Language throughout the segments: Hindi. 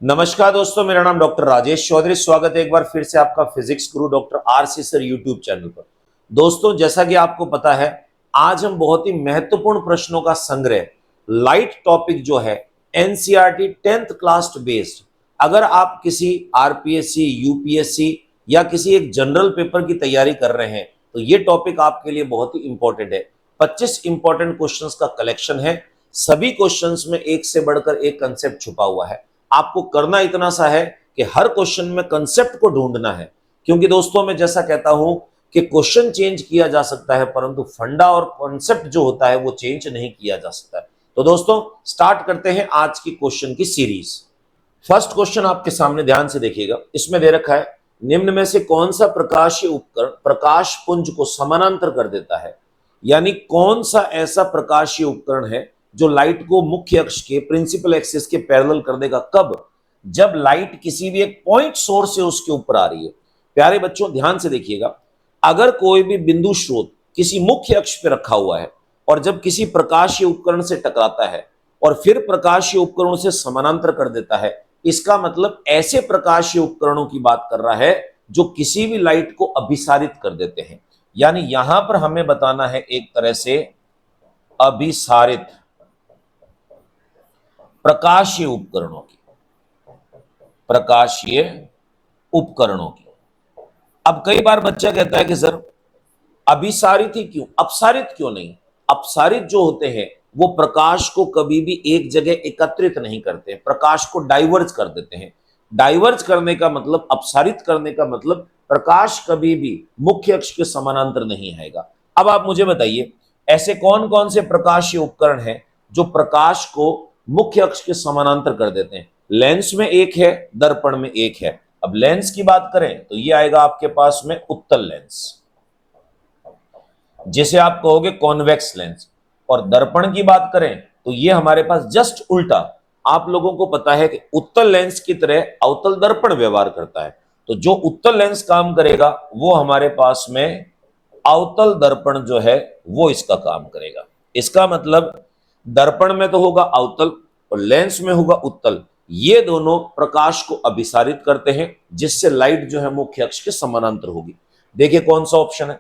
नमस्कार दोस्तों, मेरा नाम डॉक्टर राजेश चौधरी। स्वागत है एक बार फिर से आपका फिजिक्स गुरु doctor RC sir YouTube channel पर। दोस्तों, जैसा कि आपको पता है, आज हम बहुत ही महत्वपूर्ण प्रश्नों का संग्रह लाइट टॉपिक जो है एनसीईआरटी 10th क्लास बेस्ड, अगर आप किसी आरपीएससी, यूपीएससी या किसी एक जनरल पेपर की तैयारी कर रहे हैं तो ये टॉपिक आपके लिए बहुत ही इंपॉर्टेंट है। 25 इंपॉर्टेंट क्वेश्चंस का कलेक्शन है। सभी क्वेश्चंस में एक से बढ़कर एक कंसेप्ट छुपा हुआ है। आपको करना इतना सा है कि हर क्वेश्चन में कंसेप्ट को ढूंढना है, क्योंकि दोस्तों मैं जैसा कहता हूं कि क्वेश्चन चेंज किया जा सकता है परंतु फंडा और कॉन्सेप्ट जो होता है वो चेंज नहीं किया जा सकता है। तो दोस्तों स्टार्ट करते हैं आज की क्वेश्चन की सीरीज। फर्स्ट क्वेश्चन आपके सामने ध्यान से देखिएगा। इसमें दे रखा है, निम्न में से कौन सा प्रकाशीय उपकरण प्रकाश पुंज को समानांतर कर देता है। यानी कौन सा ऐसा प्रकाशीय उपकरण है जो लाइट को मुख्य अक्ष के प्रिंसिपल एक्सिस के पैरेलल कर देगा। कब? जब लाइट किसी भी एक पॉइंट सोर्स से उसके ऊपर आ रही है। प्यारे बच्चों ध्यान से देखिएगा, अगर कोई भी बिंदु स्रोत किसी मुख्य अक्ष पे रखा हुआ है और जब किसी प्रकाशीय उपकरण से टकराता है और फिर प्रकाशीय उपकरणों से समानांतर कर देता है, इसका मतलब ऐसे प्रकाशीय उपकरणों की बात कर रहा है जो किसी भी लाइट को अभिसारित कर देते हैं। यानी यहां पर हमें बताना है एक तरह से अभिसारित प्रकाशीय उपकरणों की, प्रकाशीय उपकरणों की। अब कई बार बच्चा कहता है कि सर अभिसारित ही क्यों, अपसारित क्यों नहीं? अपसारित जो होते हैं वो प्रकाश को कभी भी एक जगह एकत्रित नहीं करते, प्रकाश को डाइवर्ज कर देते हैं। डाइवर्ज करने का मतलब, अपसारित करने का मतलब प्रकाश कभी भी मुख्य अक्ष के समानांतर नहीं आएगा। अब आप मुझे बताइए, ऐसे कौन कौन से प्रकाशीय उपकरण हैं जो प्रकाश को मुख्य अक्ष के समानांतर कर देते हैं? लेंस में एक है, दर्पण में एक है। अब लेंस की बात करें तो ये आएगा आपके पास में उत्तल लेंस, जिसे आप कहोगे कॉन्वेक्स लेंस। और दर्पण की बात करें तो ये हमारे पास जस्ट उल्टा। आप लोगों को पता है कि उत्तल लेंस की तरह अवतल दर्पण व्यवहार करता है, तो जो उत्तल लेंस काम करेगा वो हमारे पास में अवतल दर्पण जो है वो इसका काम करेगा। इसका मतलब दर्पण में तो होगा अवतल और लेंस में होगा उत्तल। ये दोनों प्रकाश को अभिसारित करते हैं, जिससे लाइट जो है मुख्य अक्ष के समानांतर होगी। देखिए कौन सा ऑप्शन है,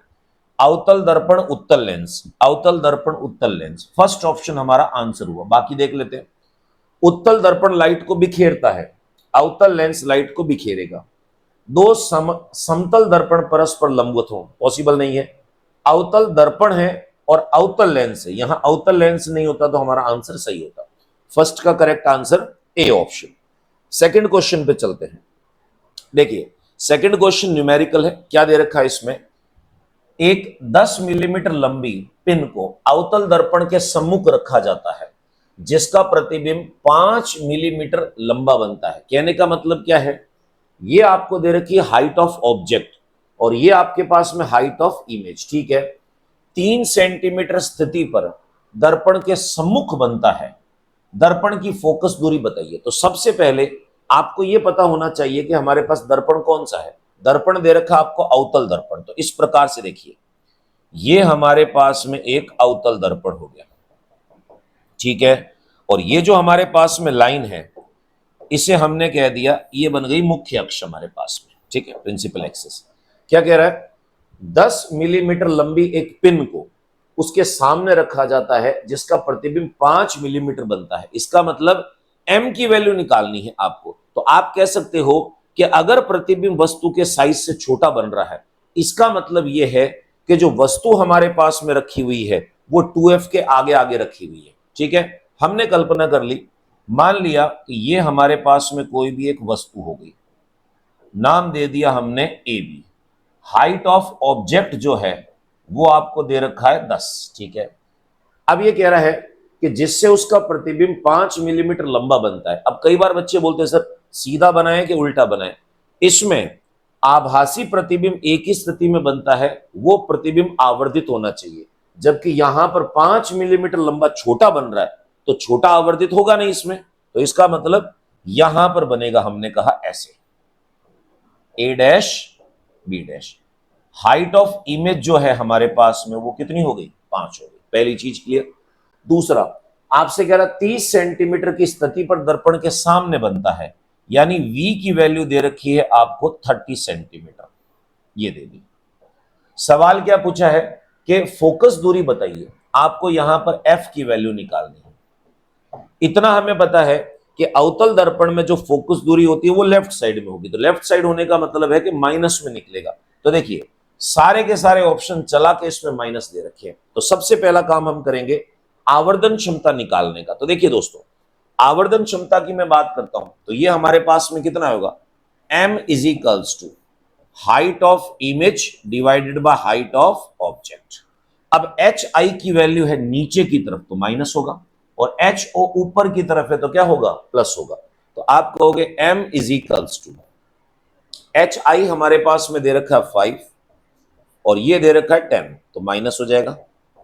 अवतल दर्पण उत्तल लेंस, अवतल दर्पण उत्तल लेंस। फर्स्ट ऑप्शन हमारा आंसर हुआ। बाकी देख लेते हैं। उत्तल दर्पण लाइट को बिखेरता है, अवतल लेंस लाइट को बिखेरेगा। दो समतल दर्पण परस्पर लंबवत हो, पॉसिबल नहीं है। अवतल दर्पण है और अवतल लेंस है, यहां अवतल लेंस नहीं होता तो हमारा आंसर सही होता। फर्स्ट का correct answer A option. Second question पे चलते हैं। देखिए सेकंड क्वेश्चन न्यूमेरिकल है। क्या दे रखा है इसमें, एक 10 मिलीमीटर लंबी पिन को अवतल दर्पण के सम्मुख रखा जाता है जिसका प्रतिबिंब 5 मिलीमीटर लंबा बनता है। कहने का मतलब क्या है, ये आपको दे रखी है हाइट ऑफ ऑब्जेक्ट और ये आपके पास में हाइट ऑफ इमेज, ठीक है। 3 सेंटीमीटर स्थिति पर दर्पण के सम्मुख बनता है। दर्पण की फोकस दूरी बताइए। तो सबसे पहले आपको यह पता होना चाहिए कि हमारे पास दर्पण कौन सा है। दर्पण दे रखा आपको अवतल दर्पण। तो इस प्रकार से देखिए, ये हमारे पास में एक अवतल दर्पण हो गया, ठीक है। और ये जो हमारे पास में लाइन है इसे हमने कह दिया ये बन गई मुख्य अक्ष हमारे पास में, ठीक है, प्रिंसिपल एक्सिस। क्या कह रहा है, 10 मिलीमीटर लंबी एक पिन को उसके सामने रखा जाता है जिसका प्रतिबिंब 5 मिलीमीटर बनता है। इसका मतलब m की वैल्यू निकालनी है आपको। तो आप कह सकते हो कि अगर प्रतिबिंब वस्तु के साइज से छोटा बन रहा है, इसका मतलब यह है कि जो वस्तु हमारे पास में रखी हुई है वो 2f के आगे आगे रखी हुई है, ठीक है। हमने कल्पना कर ली, मान लिया कि ये हमारे पास में कोई भी एक वस्तु हो गई, नाम दे दिया हमने A B. Height of object जो है वो आपको दे रखा है 10, ठीक है। अब ये कह रहा है कि जिससे उसका प्रतिबिंब 5 मिलीमीटर लंबा बनता है। अब कई बार बच्चे बोलते हैं सर सीधा बनाए कि उल्टा बनाए। इसमें आभासी प्रतिबिंब एक ही स्थिति में बनता है, वो प्रतिबिंब आवर्धित होना चाहिए, जबकि यहां पर 5 मिलीमीटर लंबा छोटा बन रहा है तो छोटा आवर्धित होगा नहीं इसमें। तो इसका मतलब यहां पर बनेगा, हमने कहा ऐसे A dash B dash. Height of image जो है हमारे पास में वो कितनी हो गई, 5 हो गई। पहली चीज क्लियर। दूसरा आपसे कह रहा 30 सेंटीमीटर की स्थिति पर दर्पण के सामने बनता है, यानी v की वैल्यू दे रखी है आपको 30 सेंटीमीटर, ये दे दी। सवाल क्या पूछा है कि फोकस दूरी बताइए, आपको यहां पर f की वैल्यू निकालनी है। इतना हमें पता है कि अवतल दर्पण में जो फोकस दूरी होती है वो लेफ्ट साइड में होगी, तो लेफ्ट साइड होने का मतलब है कि माइनस में निकलेगा। तो देखिए सारे के सारे ऑप्शन चला के इसमें माइनस दे रखे हैं। तो सबसे पहला काम हम करेंगे आवर्धन क्षमता निकालने का। तो देखिए दोस्तों, आवर्धन क्षमता की मैं बात करता हूं तो ये हमारे पास में कितना होगा, m is equals to height of image divided by height of object. अब एच आई की वैल्यू है नीचे की तरफ तो माइनस होगा, और एच ओ ऊपर की तरफ है तो क्या होगा, प्लस होगा। तो आप कहोगे m is equals to H I हमारे पास में दे रखा है 5 और ये दे रखा है 10, तो माइनस हो जाएगा,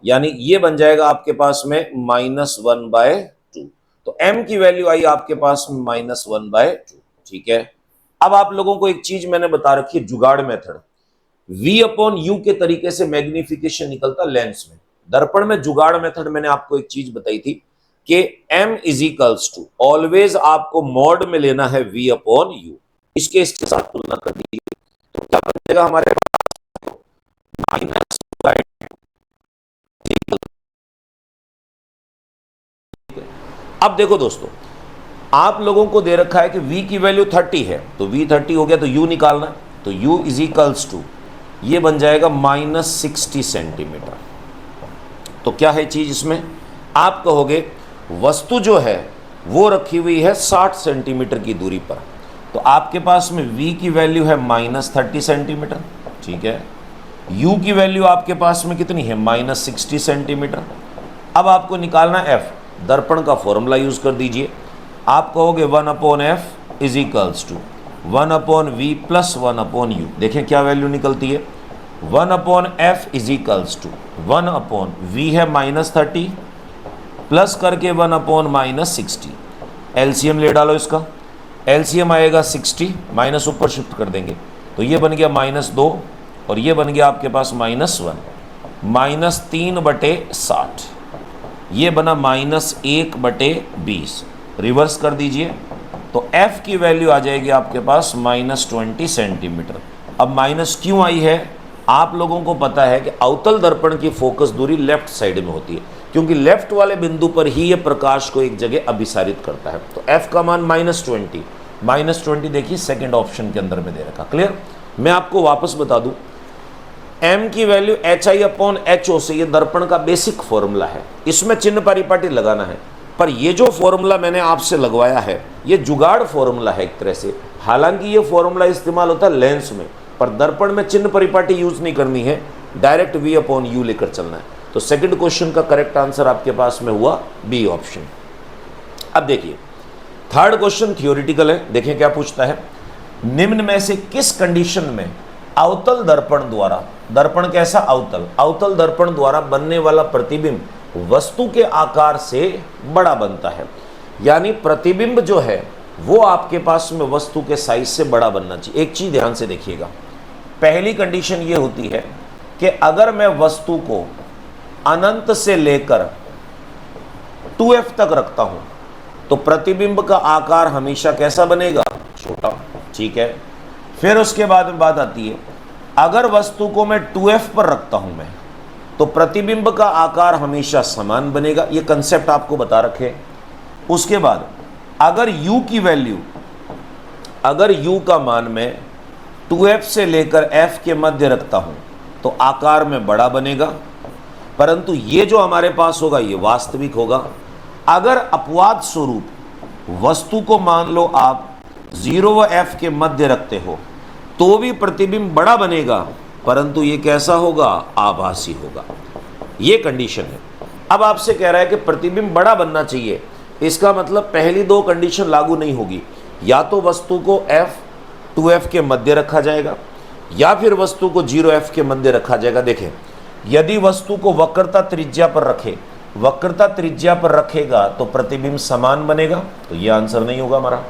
यानी ये बन जाएगा आपके पास में -1/2। तो m की वैल्यू आई आपके पास में -1/2। ठीक है, अब आप लोगों को एक चीज मैंने बता रखी है, जुगाड़ मेथड। v/u के तरीके से मैग्निफिकेशन निकलता लेंस में। दर्पण में जुगाड़ मेथड मैंने आपको एक चीज बताई थी कि m is equals to always आपको मॉड में लेना है v/u। इसके साथ तुलना कर दीजिए तो क्या बचेगा हमारे माइनस। अब देखो दोस्तों, आप लोगों को दे रखा है कि v की वैल्यू 30 है, तो v 30 हो गया तो u निकालना, तो u इज इक्वल्स टू ये बन जाएगा -60 सेंटीमीटर। तो क्या है चीज इसमें, आप कहोगे वस्तु जो है वो रखी हुई है 60 सेंटीमीटर की दूरी पर, तो आपके पास में v की वैल्यू है -30 सेंटीमीटर। ठीक है, u की वैल्यू आपके पास में कितनी है, -60 सेंटीमीटर। अब आपको निकालना f, दर्पण का फॉर्मूला यूज कर दीजिए। आप कहोगे 1/f is equals to 1/v plus 1/u। देखें क्या वैल्यू निकलती है, 1/f is equals to 1/v है -30 प्लस करके 1/-60। एलसीएम ले डालो इसका, एलसीएम आएगा 60, माइनस ऊपर शिफ्ट कर देंगे तो ये बन गया -2 और ये बन गया आपके पास -1, -3/60, ये बना -1/20। रिवर्स कर दीजिए तो f की वैल्यू आ जाएगी आपके पास -20 सेंटीमीटर। अब माइनस क्यों आई है, आप लोगों को पता है कि अवतल दर्पण की फोकस दूरी लेफ्ट साइड में होती है, क्योंकि लेफ्ट वाले बिंदु पर ही ये प्रकाश को एक जगह अभिसारित करता है। तो f का मान -20 देखिए सेकंड ऑप्शन के अंदर में दे रखा। क्लियर, मैं आपको वापस बता दूं, m की वैल्यू HI/HO से ये दर्पण का बेसिक फॉर्मूला है, इसमें चिन्ह परिपाटी लगाना है। पर ये जो फॉर्मूला मैंने आपसे लगवाया है ये जुगाड़ फॉर्मूला है एक तरह से। हालांकि ये फॉर्मूला इस्तेमाल होता है लेंस में, पर दर्पण में चिन्ह परिपाटी यूज नहीं करनी है, डायरेक्ट v/u लेकर चलना है। तो सेकंड क्वेश्चन का करेक्ट आंसर आपके पास में हुआ बी ऑप्शन। अब देखिए थर्ड क्वेश्चन थियोरिटिकल है, देखें क्या पूछता है, निम्न में से किस कंडीशन में अवतल दर्पण द्वारा, दर्पण कैसा, अवतल दर्पण द्वारा बनने वाला प्रतिबिंब वस्तु के आकार से बड़ा बनता है। यानी प्रतिबिंब जो है वो आपके पास में वस्तु के साइज से बड़ा बनना चाहिए। एक चीज ध्यान से देखिएगा, पहली कंडीशन ये होती है कि अगर मैं वस्तु को अनंत से लेकर 2f तक रखता हूं तो प्रतिबिंब का आकार हमेशा कैसा बनेगा, छोटा। ठीक है, फिर उसके बाद में बात आती है, अगर वस्तु को मैं 2f पर रखता हूं मैं तो प्रतिबिंब का आकार हमेशा समान बनेगा, ये कंसेप्ट आपको बता रखे। उसके बाद अगर u की वैल्यू, अगर u का मान मैं 2f से लेकर f के मध्य रखता हूं तो आकार में बड़ा बनेगा, परंतु ये जो हमारे पास होगा ये वास्तविक होगा। अगर अपवाद स्वरूप वस्तु को मान लो आप 0 व f के मध्य रखते हो तो भी प्रतिबिंब बड़ा बनेगा, परंतु ये कैसा होगा, आभासी होगा। ये कंडीशन है। अब आपसे कह रहा है कि प्रतिबिंब बड़ा बनना चाहिए, इसका मतलब पहली दो कंडीशन लागू नहीं होगी, या तो वस्तु को f 2f के मध्य रखा जाएगा या फिर वस्तु को 0f के मध्य रखा जाएगा। देखें, यदि वस्तु को वक्रता त्रिज्या पर रखे, वक्रता त्रिज्या पर रखेगा तो प्रतिबिंब समान बनेगा, तो यह आंसर नहीं होगा हमारा।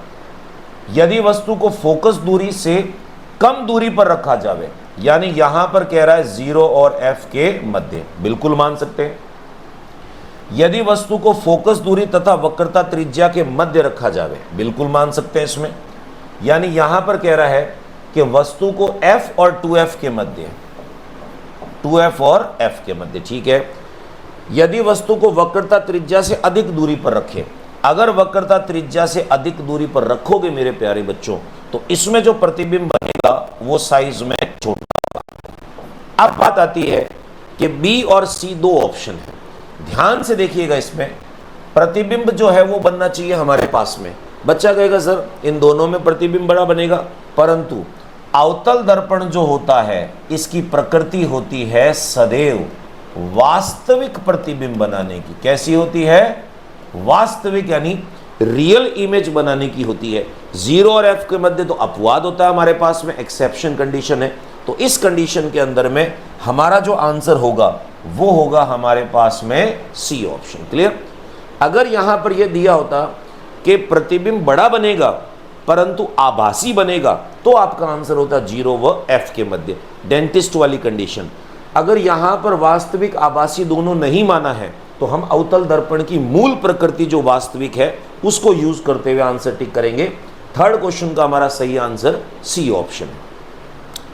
यदि वस्तु को फोकस दूरी से कम दूरी पर रखा जावे, यानी यहां पर कह रहा है 0 और f के मध्य, बिल्कुल मान सकते हैं। यदि वस्तु को फोकस दूरी तथा वक्रता त्रिज्या के मध्य रखा जावे, बिल्कुल मान सकते हैं इसमें। यानी यहां पर कह रहा है कि वस्तु को F और 2F के मध्य, 2F और F के मध्य, ठीक है। यदि वस्तु को वक्रता त्रिज्या से अधिक दूरी पर रखें, अगर वक्रता त्रिज्या से अधिक दूरी पर रखोगे मेरे प्यारे बच्चों, तो इसमें जो प्रतिबिंब बनेगा वो साइज में छोटा होगा। अब बात आती है कि B और C दो ऑप्शन है, ध्यान से देखिएगा। इसमें प्रतिबिंब जो है वो बनना चाहिए हमारे पास में। बच्चा कहेगा सर इन दोनों में प्रतिबिंब बड़ा बनेगा, परंतु अवतल दर्पण जो होता है इसकी प्रकृति होती है सदैव वास्तविक प्रतिबिंब बनाने की। कैसी होती है? वास्तविक, यानी रियल इमेज बनाने की होती है। 0 और F के मध्य तो अपवाद होता है हमारे पास में, एक्सेप्शन कंडीशन है। तो इस कंडीशन के अंदर में हमारा जो आंसर होगा वो होगा हमारे पास में C ऑप्शन। क्लियर? अगर यहां पर यह दिया होता कि प्रतिबिंब बड़ा बनेगा परंतु आभासी बनेगा, तो आपका आंसर होता 0 व F के मध्य, डेंटिस्ट वाली कंडीशन। अगर यहां पर वास्तविक आभासी दोनों नहीं माना है, तो हम अवतल दर्पण की मूल प्रकृति जो वास्तविक है उसको यूज करते हुए आंसर टिक करेंगे। थर्ड क्वेश्चन का हमारा सही आंसर C ऑप्शन है।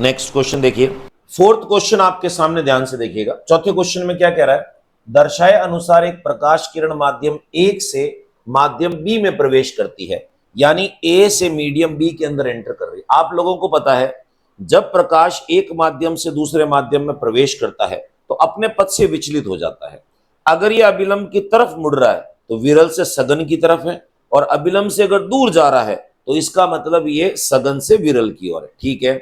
नेक्स्ट क्वेश्चन देखिए, फोर्थ क्वेश्चन आपके सामने ध्यान से देखिएगा। चौथे क्वेश्चन में क्या कह रहा है? दर्शाए अनुसार एक प्रकाश किरण माध्यम 1 से माध्यम B में प्रवेश करती है, यानी A से मीडियम B के अंदर एंटर कर रही है। आप लोगों को पता है जब प्रकाश एक माध्यम से दूसरे माध्यम में प्रवेश करता है तो अपने पथ से विचलित हो जाता है। अगर यह अभिलंब की तरफ मुड़ रहा है तो विरल से सघन की तरफ है, और अभिलंब से अगर दूर जा रहा है तो इसका मतलब ये सघन से विरल की ओर है। ठीक है,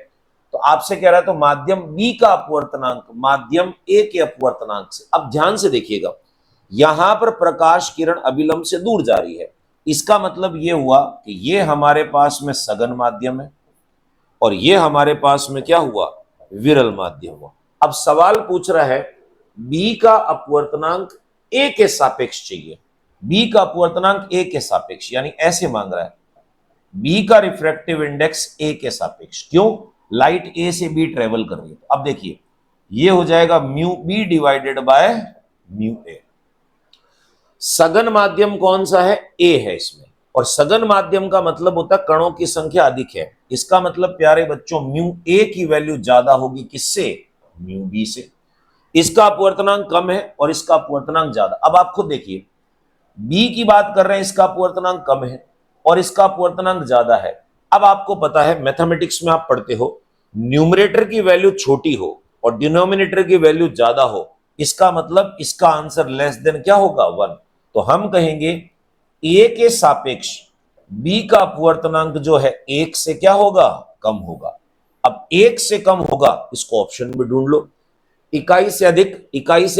तो आपसे कह रहा है तो माध्यम B का अपवर्तनांक माध्यम A के अपवर्तनांक से। अब ध्यान से देखिएगा, यहां पर प्रकाश किरण अभिलंब से दूर जा रही है, इसका मतलब यह हुआ कि ये हमारे पास में सघन माध्यम है और ये हमारे पास में क्या हुआ? विरल माध्यम हुआ। अब सवाल पूछ रहा है B का अपवर्तनांक A के सापेक्ष चाहिए। B का अपवर्तनांक A के सापेक्ष, यानी ऐसे मांग रहा है B का रिफ्रैक्टिव इंडेक्स A के सापेक्ष। क्यों? लाइट A से B ट्रेवल कर रही है। अब देखिए ये हो जाएगा mu B divided by mu A। सघन माध्यम कौन सा है? A है इसमें, और सघन माध्यम का मतलब होता है कणों की संख्या अधिक है। इसका मतलब प्यारे बच्चों म्यू A की वैल्यू ज्यादा होगी किससे? म्यू B से। इसका अपवर्तनांक कम है और इसका अपवर्तनांक ज्यादा। अब आप खुद देखिए, B की बात कर रहे हैं, इसका अपवर्तनांक कम है और इसका अपवर्तनांक ज्यादा है। अब आपको पता है मैथमेटिक्स में आप पढ़ते हो, न्यूमरेटर की वैल्यू छोटी हो और डिनोमिनेटर की वैल्यू ज्यादा हो, इसका मतलब इसका आंसर लेस देन क्या होगा? 1। तो हम कहेंगे A के सापेक्ष B का अपवर्तनांक जो है 1 से क्या होगा? कम होगा। अब 1 से कम होगा, इसको ऑप्शन में ढूंढ लो। इकाई से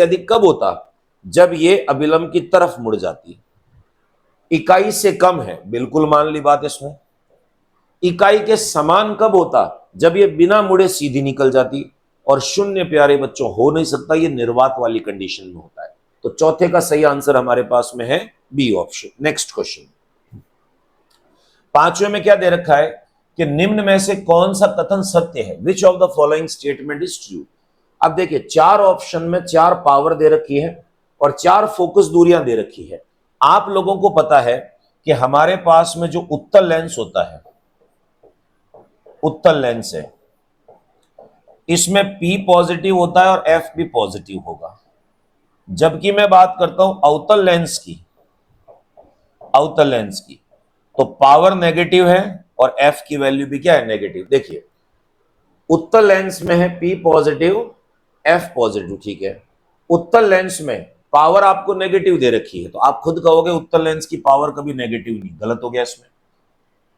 अधिक कब होता? जब ये अभिलंब की तरफ मुड़ जाती है। इकाई से कम है, बिल्कुल मान ली बात इसमें। इकाई के समान कब होता? जब ये बिना मुड़े सीधी निकल जाती। और शून्य प्यारे बच्चों हो नहीं सकता, ये निर्वात वाली कंडीशन में होता है। तो चौथे का सही आंसर हमारे पास में है बी ऑप्शन। नेक्स्ट क्वेश्चन, पांचवें में क्या दे रखा है कि निम्न में से कौन सा कथन सत्य है? Which of the following statement is true? अब देखिए, चार ऑप्शन में 4 पावर दे रखी है और 4 फोकस दूरियां दे रखी है। आप लोगों को पता है कि हमारे पास में जो उत्तल लेंस होता है, उत्तल लेंस है, इसमें P पॉजिटिव होता है और F भी पॉजिटिव होगा। जबकि मैं बात करता हूं अवतल लेंस की, अवतल लेंस की, तो पावर नेगेटिव है और F की वैल्यू भी क्या है? नेगेटिव। देखिए, उत्तल लेंस में है P पॉजिटिव F पॉजिटिव, ठीक है। उत्तल लेंस में पावर आपको नेगेटिव दे रखी है, तो आप खुद कहोगे उत्तल लेंस की पावर कभी नेगेटिव नहीं, गलत हो गया इसमें।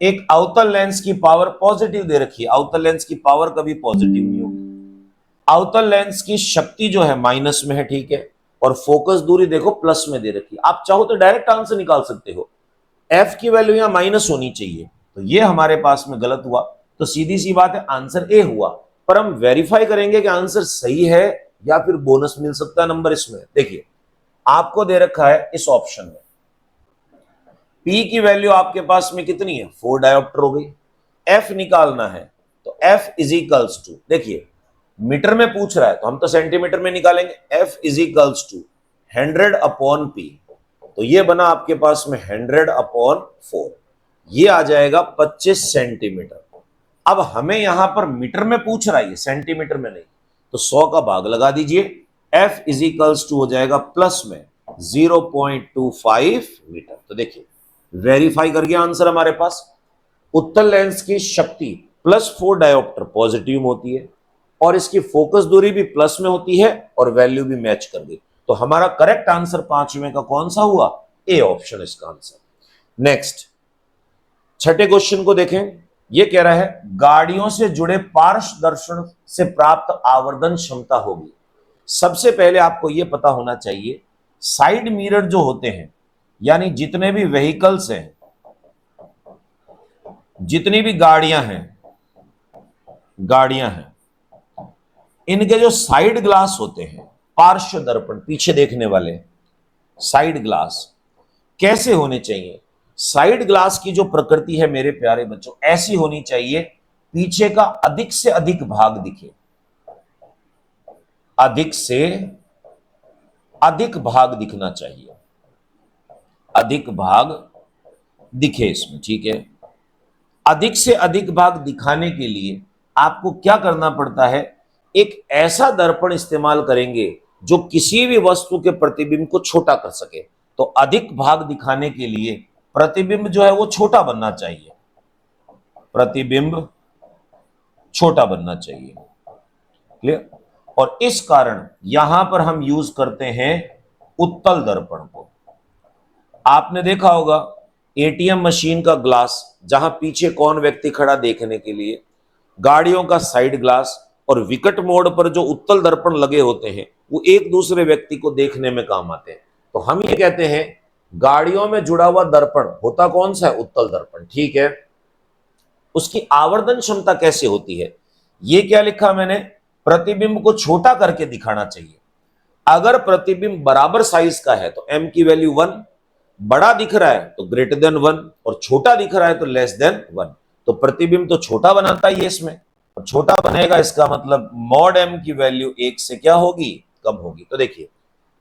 एक अवतल लेंस की पावर पॉजिटिव दे रखी है, अवतल लेंस की पावर कभी पॉजिटिव नहीं होगी। अवतल लेंस की शक्ति जो है माइनस में है, ठीक है, और फोकस दूरी देखो प्लस में दे रखी है। आप चाहो तो डायरेक्ट आंसर निकाल सकते हो, F की वैल्यू यहां माइनस होनी चाहिए, तो ये हमारे पास में गलत हुआ। तो सीधी सी बात है, आंसर ए हुआ। पर हम वेरीफाई करेंगे कि आंसर सही है या फिर बोनस मिल सकता है नंबर इसमें। देखिए, आपको दे रखा है इस ऑप्शन में P की वैल्यू आपके पास में कितनी है? 4 डायोप्टर हो गई। F निकालना है तो F इज इक्वल्स टू, देखिए मीटर में पूछ रहा है तो हम तो सेंटीमीटर में निकालेंगे। F is equals to 100 upon P, तो ये बना आपके पास में 100 अपॉन 4। ये आ जाएगा 25 सेंटीमीटर। अब हमें यहां पर मीटर में पूछ रहा है, सेंटीमीटर में नहीं, तो 100 का भाग लगा दीजिए। F इजिकल्स टू हो जाएगा प्लस में 0.25 मीटर। तो देखिए वेरीफाई कर गया आंसर हमारे पास। उत्तल लेंस की शक्ति +4 डायोप्टर पॉजिटिव में होती है और इसकी फोकस दूरी भी प्लस में होती है और वैल्यू भी मैच कर गई। तो हमारा करेक्ट आंसर पांचवें का कौन सा हुआ? ए ऑप्शन इसका आंसर। नेक्स्ट छठे क्वेश्चन को देखें। यह कह रहा है गाड़ियों से जुड़े पार्श्व दर्शन से प्राप्त आवर्धन क्षमता होगी। सबसे पहले आपको यह पता होना चाहिए साइड मिरर जो होते हैं, यानी जितने भी व्हीकल्स हैं, जितनी भी गाड़ियां हैं, इनके जो साइड ग्लास होते हैं, पार्श्व दर्पण, पीछे देखने वाले साइड ग्लास कैसे होने चाहिए? साइड ग्लास की जो प्रकृति है मेरे प्यारे बच्चों, ऐसी होनी चाहिए पीछे का अधिक से अधिक भाग दिखे, अधिक से अधिक भाग दिखना चाहिए, अधिक भाग दिखे इसमें, ठीक है। अधिक से अधिक भाग दिखाने के लिए आपको क्या करना पड़ता है? एक ऐसा दर्पण इस्तेमाल करेंगे जो किसी भी वस्तु के प्रतिबिंब को छोटा कर सके। तो अधिक भाग दिखाने के लिए प्रतिबिंब जो है वो छोटा बनना चाहिए, प्रतिबिंब छोटा बनना चाहिए, क्लियर। और इस कारण यहां पर हम यूज करते हैं उत्तल दर्पण को। आपने देखा होगा एटीएम मशीन का ग्लास, जहां पीछे कौन व्यक्ति खड़ा देखने के लिए, गाड़ियों का साइड ग्लास और विकट मोड पर जो उत्तल दर्पण लगे होते हैं वो एक दूसरे व्यक्ति को देखने में काम आते हैं। तो हम ये कहते हैं गाड़ियों में जुड़ा हुआ दर्पण होता कौन सा है? उत्तल दर्पण, ठीक है। उसकी आवर्धन क्षमता कैसे होती है? ये क्या लिखा मैंने? प्रतिबिंब को छोटा करके दिखाना चाहिए। अगर प्रतिबिंब बराबर साइज का है तो m की वैल्यू 1, बड़ा दिख रहा है तो ग्रेटर देन 1 और छोटा दिख रहा है तो लेस देन 1। तो प्रतिबिंब तो छोटा बनाता ही है इसमें, और छोटा बनेगा इसका मतलब मॉड m की वैल्यू 1 से क्या होगी? कम होगी। तो देखिए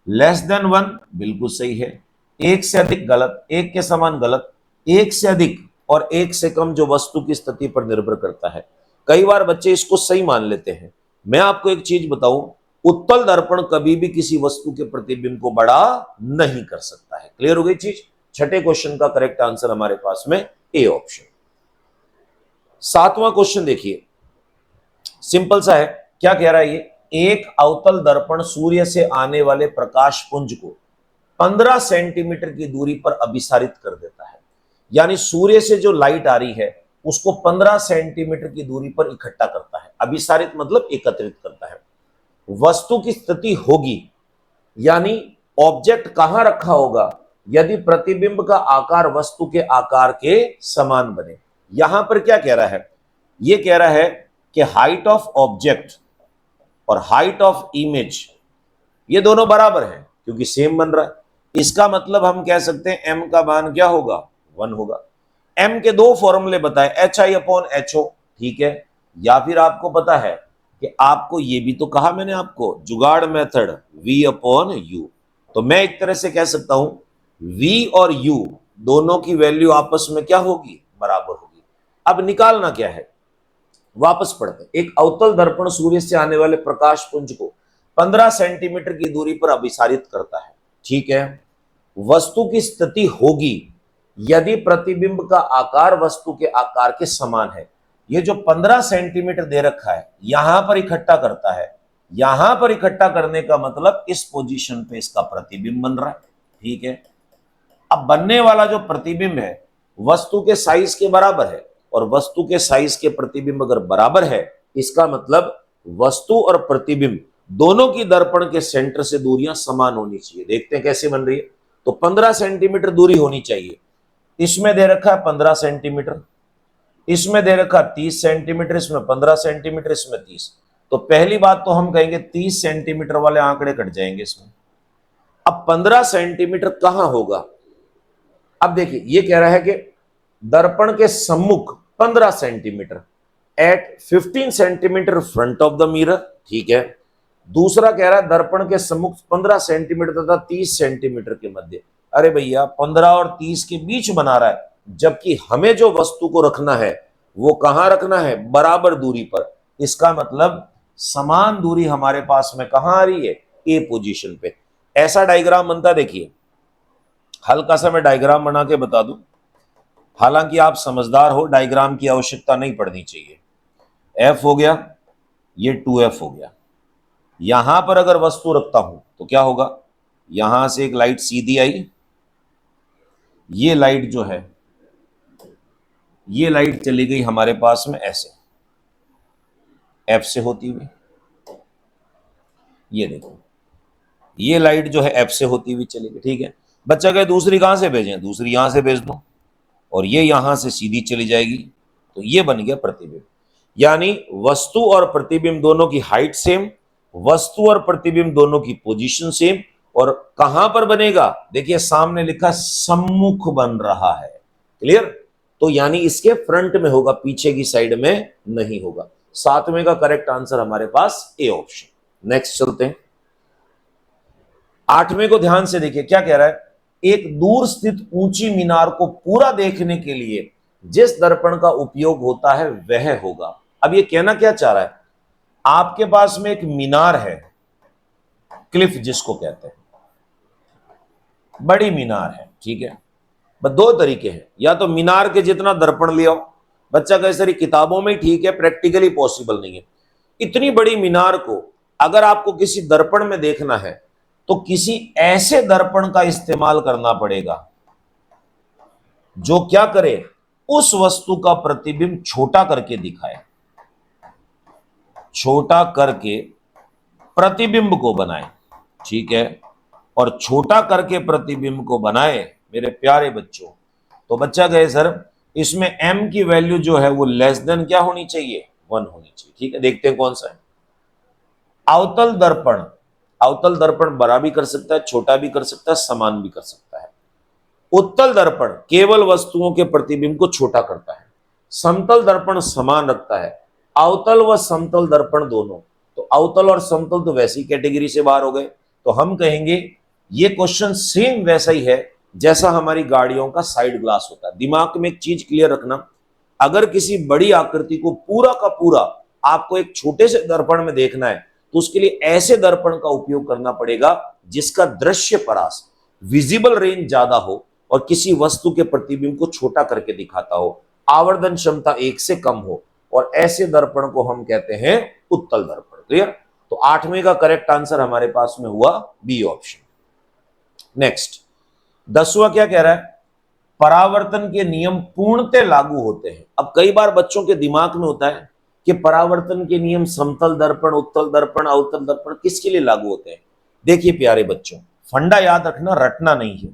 लेस देन 1 बिल्कुल सही है, 1 से अधिक गलत, 1 के समान गलत, 1 से अधिक और 1 से कम जो वस्तु की स्थिति पर निर्भर करता है। कई बार बच्चे इसको सही मान लेते हैं। मैं आपको एक चीज बताऊं, उत्तल दर्पण कभी भी किसी वस्तु के प्रतिबिंब को बड़ा नहीं कर सकता है। क्लियर हो गई चीज? छठे क्वेश्चन का करेक्ट आंसर हमारे पास में ए ऑप्शन। सातवां क्वेश्चन देखिए, सिंपल सा है। क्या कह रहा है ये? एक अवतल दर्पण सूर्य से आने वाले प्रकाश पुंज को 15 सेंटीमीटर की दूरी पर अभिसारित कर देता है। यानी सूर्य से जो लाइट आ रही है उसको 15 सेंटीमीटर की दूरी पर इकट्ठा करता है। अभिसारित मतलब एकत्रित करता है। वस्तु की स्थिति होगी, यानी ऑब्जेक्ट कहां रखा होगा यदि प्रतिबिंब का आकार वस्तु के आकार के समान बने। यहां पर क्या कह रहा है? यह कह रहा है कि हाइट ऑफ ऑब्जेक्ट और हाइट ऑफ इमेज ये दोनों बराबर हैं क्योंकि सेम बन रहा है। इसका मतलब हम कह सकते हैं m का मान क्या होगा? 1 होगा। m के दो फॉर्मूले बताए, HI/HO, ठीक है। या फिर आपको पता है कि आपको ये भी तो कहा मैंने आपको जुगाड़ मेथड V/U। तो मैं एक तरह से कह सकता हूं V और U दोनों की वैल्यू आपस में क्या होगी? बराबर होगी। अब निकालना क्या है? वापस पढ़ते हैं। एक अवतल दर्पण सूर्य से आने वाले प्रकाश पुंज को 15 सेंटीमीटर की दूरी पर अभिसारित करता है, ठीक है। वस्तु की स्थिति होगी यदि प्रतिबिंब का आकार वस्तु के आकार के समान है। ये जो 15 सेंटीमीटर दे रखा है यहां पर इकट्ठा करता है, यहां पर इकट्ठा करने का मतलब इस पोजीशन पे इसका प्रतिबिंब बन रहा है, ठीक है। अब बनने वाला जो प्रतिबिंब है वस्तु के साइज के बराबर है, और वस्तु के साइज के प्रतिबिंब अगर बराबर है इसका मतलब वस्तु और प्रतिबिंब दोनों की दर्पण के सेंटर से दूरियां समान होनी चाहिए। देखते हैं कैसे बन रही है। तो 15 सेंटीमीटर दूरी होनी चाहिए। इसमें दे रखा है 15 सेंटीमीटर, इसमें दे रखा 30 सेंटीमीटर, इसमें 15 सेंटीमीटर, इसमें 30। तो पहली बात तो हम कहेंगे 30 सेंटीमीटर वाले आंकड़े कट जाएंगे इसमें। अब 15 सेंटीमीटर कहां होगा? अब देखिए ये कह रहा है कि दर्पण के सम्मुख 15 centimetre at 15 centimetre front of the mirror, ठीक है। दूसरा कह रहा है दर्पण के सम्मुख 15 सेंटीमीटर तथा 30 सेंटीमीटर के मध्य। अरे भैया 15 और 30 के बीच बना रहा है जबकि हमें जो वस्तु को रखना है वो कहां रखना है, बराबर दूरी पर। इसका मतलब समान दूरी हमारे पास में कहां आ रही है, ए पोजीशन पे। ऐसा डायग्राम बनता, देखिए हल्का सा मैं डायग्राम बना के बता दूं, हालांकि आप समझदार हो, डायग्राम की आवश्यकता नहीं पड़नी चाहिए। एफ हो गया, ये 2F हो गया। यहां पर अगर वस्तु रखता हूं तो क्या होगा, यहां से एक लाइट सीधी आई, ये लाइट जो है, ये लाइट चली गई हमारे पास में ऐसे एफ से होती हुई। ये देखो, ये लाइट जो है एफ से होती हुई चली गई, ठीक है। बच्चा कहे दूसरी कहां से भेजें, दूसरी यहां से भेज दो, और ये यहां से सीधी चली जाएगी, तो ये बन गया प्रतिबिंब। यानी वस्तु और प्रतिबिंब दोनों की हाइट सेम, वस्तु और प्रतिबिंब दोनों की पोजीशन सेम, और कहां पर बनेगा, देखिए सामने लिखा सम्मुख बन रहा है। क्लियर? तो यानी इसके फ्रंट में होगा, पीछे की साइड में नहीं होगा। सातवें का करेक्ट आंसर हमारे पास ए ऑप्शन। नेक्स्ट चलते हैं, आठवें को ध्यान से देखिए क्या कह रहा है। एक दूर स्थित ऊंची मीनार को पूरा देखने के लिए जिस दर्पण का उपयोग होता है वह होगा। अब ये कहना क्या चाह रहा है, आपके पास में एक मीनार है, क्लिफ जिसको कहते हैं, बड़ी मीनार है, ठीक है। बस दो तरीके हैं, या तो मीनार के जितना दर्पण ले आओ, बच्चा कहे सर किताबों में ठीक है, प्रैक्टिकली पॉसिबल नहीं है। इतनी बड़ी मीनार को अगर आपको किसी दर्पण में देखना है तो किसी ऐसे दर्पण का इस्तेमाल करना पड़ेगा जो क्या करे, उस वस्तु का प्रतिबिंब छोटा करके दिखाए, छोटा करके प्रतिबिंब को बनाए, ठीक है। और छोटा करके प्रतिबिंब को बनाए मेरे प्यारे बच्चों, तो बच्चा कहे सर इसमें m की वैल्यू जो है वो लेस देन क्या होनी चाहिए, 1 होनी चाहिए, ठीक है। देखते हैं कौन सा है। अवतल दर्पण, अवतल दर्पण बड़ा भी कर सकता है, छोटा भी कर सकता है, समान भी कर सकता है। उत्तल दर्पण केवल वस्तुओं के प्रतिबिंब को छोटा करता है, समतल दर्पण समान रखता है, अवतल व समतल दर्पण दोनों। तो अवतल और समतल तो वैसी कैटेगरी से बाहर हो गए, तो हम कहेंगे ये क्वेश्चन सेम वैसा ही है जैसा हमारी गाड़ियों का साइड ग्लास होता है। दिमाग में एक चीज क्लियर रखना, अगर किसी बड़ी आकृति को पूरा का पूरा आपको एक छोटे से दर्पण में देखना है तो उसके लिए ऐसे दर्पण का उपयोग करना पड़ेगा जिसका दृश्य परास, विजिबल रेंज ज्यादा हो और किसी वस्तु के प्रतिबिंब को छोटा करके दिखाता हो, आवर्धन क्षमता 1 से कम हो, और ऐसे दर्पण को हम कहते हैं उत्तल दर्पण। क्लियर? तो आठवें का करेक्ट आंसर हमारे पास में हुआ बी ऑप्शन। नेक्स्ट 10वां क्या कह रहा है, परावर्तन के नियम पूर्णतः लागू होते हैं। अब कई बार बच्चों के दिमाग में होता है कि परावर्तन के नियम समतल दर्पण, उत्तल दर्पण, अवतल दर्पण किसके लिए लागू होते हैं। देखिए प्यारे बच्चों, फंडा याद रखना, रटना नहीं है।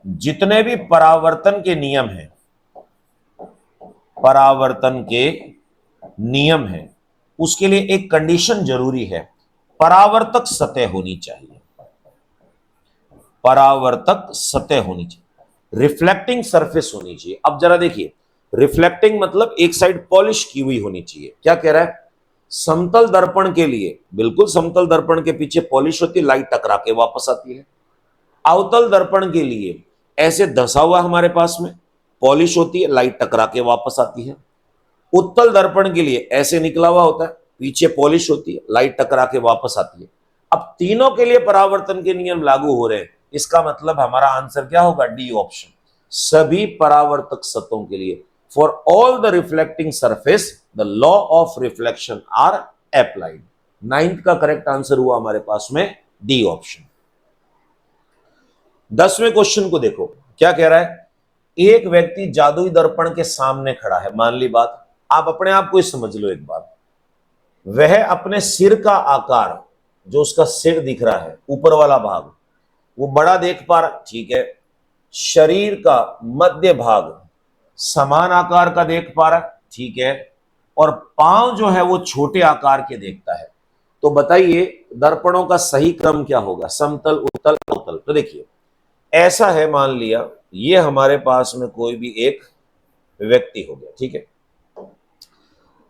जितने भी परावर्तन के नियम हैं, परावर्तन के नियम हैं, उसके लिए एक कंडीशन जरूरी है, परावर्तक सतह होनी चाहिए, परावर्तक सतह होनी चाहिए, रिफ्लेक्टिंग सरफेस होनी चाहिए। अब जरा देखिए, रिफ्लेक्टिंग मतलब एक साइड पॉलिश की हुई होनी चाहिए। क्या कह रहा है, समतल दर्पण के लिए बिल्कुल समतल दर्पण के पीछे पॉलिश होती है, लाइट टकरा के वापस आती है। अवतल दर्पण के लिए ऐसे धंसा हुआ हमारे पास में पॉलिश होती है, लाइट टकरा के वापस आती है। उत्तल दर्पण के लिए ऐसे निकला हुआ होता है, पीछे पॉलिश होती है, लाइट टकरा के वापस आती है। अब तीनों के लिए परावर्तन के नियम लागू हो रहे हैं, इसका मतलब हमारा आंसर क्या होगा, डी ऑप्शन। सभी परावर्तक सतहों के लिए, for all the reflecting surface the law of reflection are applied. 9th का करेक्ट आंसर हुआ हमारे पास में डी ऑप्शन। 10वें क्वेश्चन को देखो क्या कह रहा है, एक व्यक्ति जादुई दर्पण के सामने खड़ा है। मान ली बात, आप अपने आप को ही समझ लो एक बात, वह अपने सिर का आकार, जो उसका सिर दिख रहा है ऊपर वाला भाग, वो बड़ा देख पा रहा, ठीक है। शरीर का मध्य भाग समान आकार का देख पा रहा, ठीक है। और पांव जो है वो छोटे आकार के देखता है। तो बताइए दर्पणों का सही क्रम क्या होगा, समतल, उत्तल, अवतल। तो देखिए ऐसा है, मान लिया ये हमारे पास में कोई भी एक व्यक्ति हो गया, ठीक है।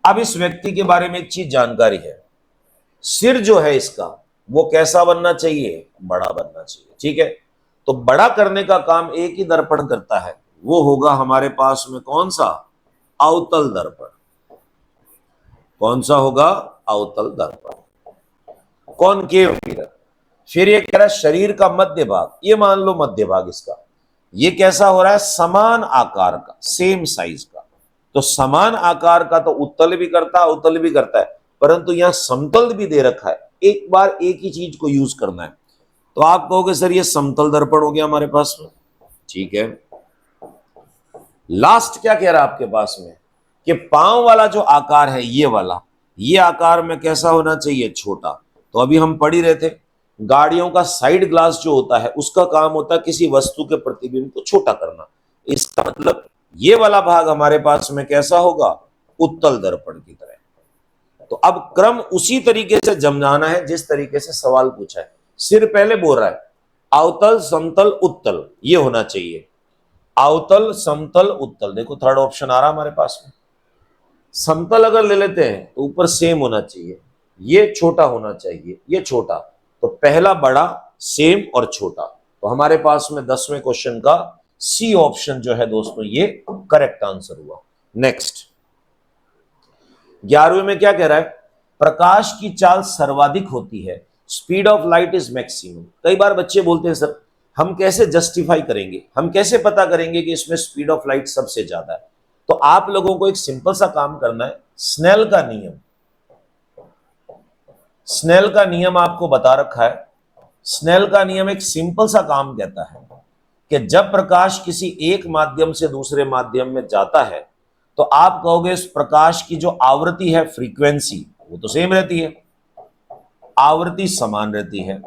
अब इस व्यक्ति के बारे में एक चीज जानकारी है, सिर जो है इसका वो कैसा बनना चाहिए, बड़ा बनना चाहिए, ठीक है। तो बड़ा करने का काम एक ही दर्पण करता है, वो होगा हमारे पास में कौन सा? अवतल दर्पण। कौन सा होगा? अवतल दर्पण। Concave mirror. फिर ये कह रहा है शरीर का मध्य भाग, ये मान लो मध्य भाग इसका, ये कैसा हो रहा है? समान आकार का, सेम साइज का। तो समान आकार का तो उत्तल भी करता है, अवतल भी करता है, परंतु यहां समतल भी दे रखा है। एक बार एक ही चीज को यूज करना है, तो आप कहोगे सर ये समतल दर्पण हो गया हमारे पास में। ठीक है, लास्ट क्या कह रहा है आपके पास में कि पांव वाला जो आकार है ये वाला, ये आकार में कैसा होना चाहिए? छोटा। तो अभी हम पढ़ ही रहे थे, गाड़ियों का साइड ग्लास जो होता है उसका काम होता है किसी वस्तु के प्रतिबिंब को छोटा करना। इसका मतलब ये वाला भाग हमारे पास में कैसा होगा? उत्तल दर्पण की तरह। तो अब क्रम उसी तरीके से जमना है जिस तरीके से सवाल पूछा है। सिर पहले बोल रहा है अवतल, समतल, उत्तल, ये होना चाहिए। अवतल, समतल, उत्तल। देखो थर्ड ऑप्शन आ रहा हमारे पास में। समतल अगर ले लेते हैं तो ऊपर सेम होना चाहिए, ये छोटा होना चाहिए, ये छोटा। तो पहला बड़ा, सेम और छोटा। तो हमारे पास में 10वें क्वेश्चन का सी ऑप्शन जो है दोस्तों ये करेक्ट आंसर हुआ। नेक्स्ट 11वें में क्या कह रहा है? प्रकाश की चाल सर्वाधिक होती है, speed of light is maximum. कई बार बच्चे बोलते हैं सर हम कैसे जस्टिफाई करेंगे, हम कैसे पता करेंगे कि इसमें स्पीड ऑफ लाइट सबसे ज्यादा है? तो आप लोगों को एक सिंपल सा काम करना है, स्नेल का नियम। स्नेल का नियम आपको बता रखा है। स्नेल का नियम एक सिंपल सा काम कहता है कि जब प्रकाश किसी एक माध्यम से दूसरे माध्यम में जाता है तो आप कहोगे इस प्रकाश की जो आवृत्ति है, फ्रीक्वेंसी, वो तो सेम रहती है, आवृत्ति समान रहती है,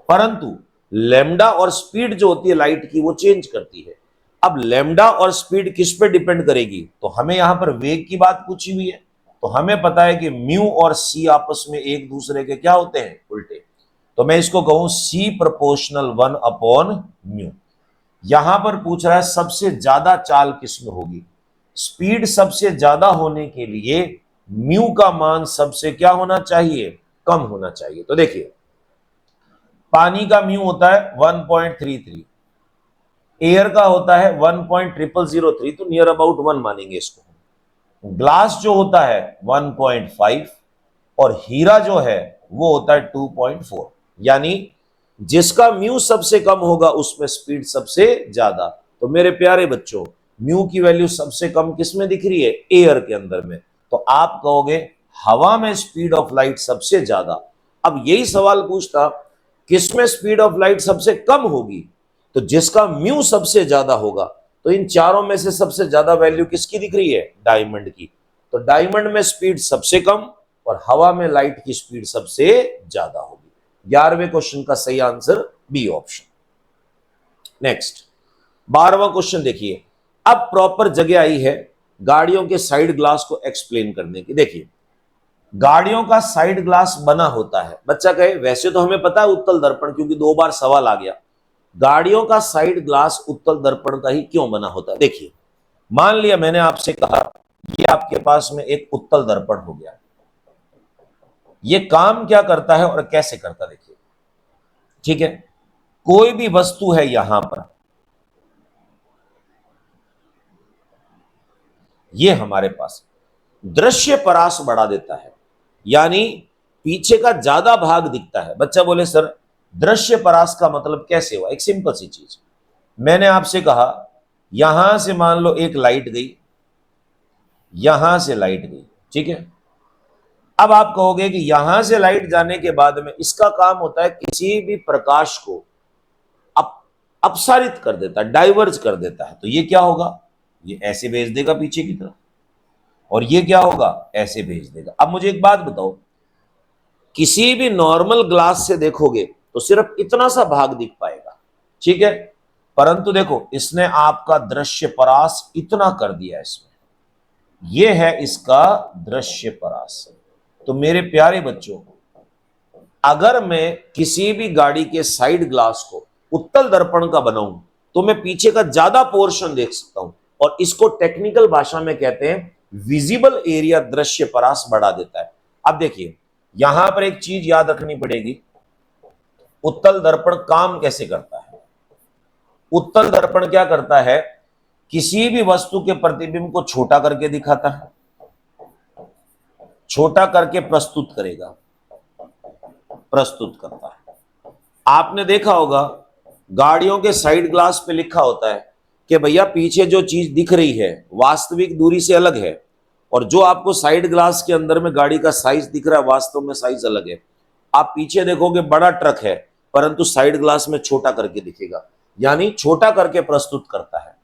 परंतु लैम्डा और स्पीड जो होती है लाइट की वो चेंज करती है। अब लैम्डा और स्पीड किस पे डिपेंड करेगी? तो हमें यहां पर वेग की बात पूछी हुई है, तो हमें पता है कि म्यू और सी आपस में एक दूसरे के क्या होते हैं? उल्टे। तो मैं इसको कहूं सी प्रोपोर्शनल 1/म्यू। यहां पर पूछ रहा है सबसे ज्यादा चाल किसमें होगी? स्पीड सबसे ज्यादा होने के लिए म्यू का मान सबसे क्या होना चाहिए? कम होना चाहिए। तो देखिए पानी का म्यू होता है 1.33, एयर का होता है 1.0003, तो नियर अबाउट 1 मानेंगे इसको। ग्लास जो होता है 1.5 और हीरा जो है वो होता है 2.4। यानी जिसका म्यू सबसे कम होगा उसमें स्पीड सबसे ज्यादा। तो मेरे प्यारे बच्चों म्यू की वैल्यू सबसे कम किसमें दिख रही है? एयर के अंदर में। तो आप कहोगे हवा में स्पीड ऑफ लाइट सबसे ज्यादा। अब यही सवाल पूछता किसमें स्पीड ऑफ लाइट सबसे कम होगी? तो जिसका म्यू सबसे ज्यादा होगा। तो इन चारों में से सबसे ज्यादा वैल्यू किसकी दिख रही है? डायमंड की। तो डायमंड में स्पीड सबसे कम और हवा में लाइट की स्पीड सबसे ज्यादा होगी। 11वें क्वेश्चन का सही आंसर बी ऑप्शन। नेक्स्ट 12वां क्वेश्चन देखिए। अब प्रॉपर जगह आई है गाड़ियों के साइड ग्लास को एक्सप्लेन करने की। देखिए गाड़ियों का साइड ग्लास बना होता है, बच्चा कहे वैसे तो हमें पता है उत्तल दर्पण, क्योंकि 2 बार सवाल आ गया। गाड़ियों का साइड ग्लास उत्तल दर्पण का ही क्यों बना होता है? देखिए मान लिया मैंने आपसे कहा ये आपके पास में एक उत्तल दर्पण हो गया, ये काम क्या करता है और कैसे करता है देखिए। ठीक है, कोई भी वस्तु है यहां पर, ये हमारे पास दृश्य परास बढ़ा देता है, यानी पीछे का ज्यादा भाग दिखता है। बच्चा बोले सर दृश्य परास का मतलब कैसे हुआ? एक सिंपल सी चीज, मैंने आपसे कहा यहां से मान लो एक लाइट गई, यहां से लाइट गई, ठीक है। अब आप कहोगे कि यहां से लाइट जाने के बाद में इसका काम होता है किसी भी प्रकाश को अपसारित कर देता है, डाइवर्ज कर देता है। तो ये क्या होगा? ये ऐसे भेज देगा पीछे की तरफ, और ये क्या होगा? ऐसे भेज देगा। अब मुझे एक बात बताओ, किसी भी नॉर्मल ग्लास से देखोगे तो सिर्फ इतना सा भाग दिख पाएगा, ठीक है, परंतु देखो इसने आपका दृश्य परास इतना कर दिया इसमें, यह है इसका दृश्य परास। तो मेरे प्यारे बच्चों अगर मैं किसी भी गाड़ी के साइड ग्लास को उत्तल दर्पण का बनाऊं तो मैं पीछे का ज्यादा पोर्शन देख सकता हूं, और इसको टेक्निकल भाषा में कहते हैं विजिबल एरिया दृश्य परास बढ़ा देता है। अब देखिए यहां पर एक चीज याद रखनी पड़ेगी, उत्तल दर्पण काम कैसे करता है। उत्तल दर्पण क्या करता है किसी भी वस्तु के प्रतिबिंब को छोटा करके दिखाता है, छोटा करके प्रस्तुत करेगा, प्रस्तुत करता है। आपने देखा होगा गाड़ियों के साइड ग्लास पे लिखा होता है कि भैया पीछे जो चीज दिख रही है वास्तविक दूरी से अलग है, और जो आपको साइड ग्लास के अंदर में गाड़ी का साइज दिख रहा है वास्तव में साइज अलग है। आप पीछे देखोगे बड़ा ट्रक है, परंतु साइड ग्लास में छोटा करके दिखेगा, यानी छोटा करके प्रस्तुत करता है।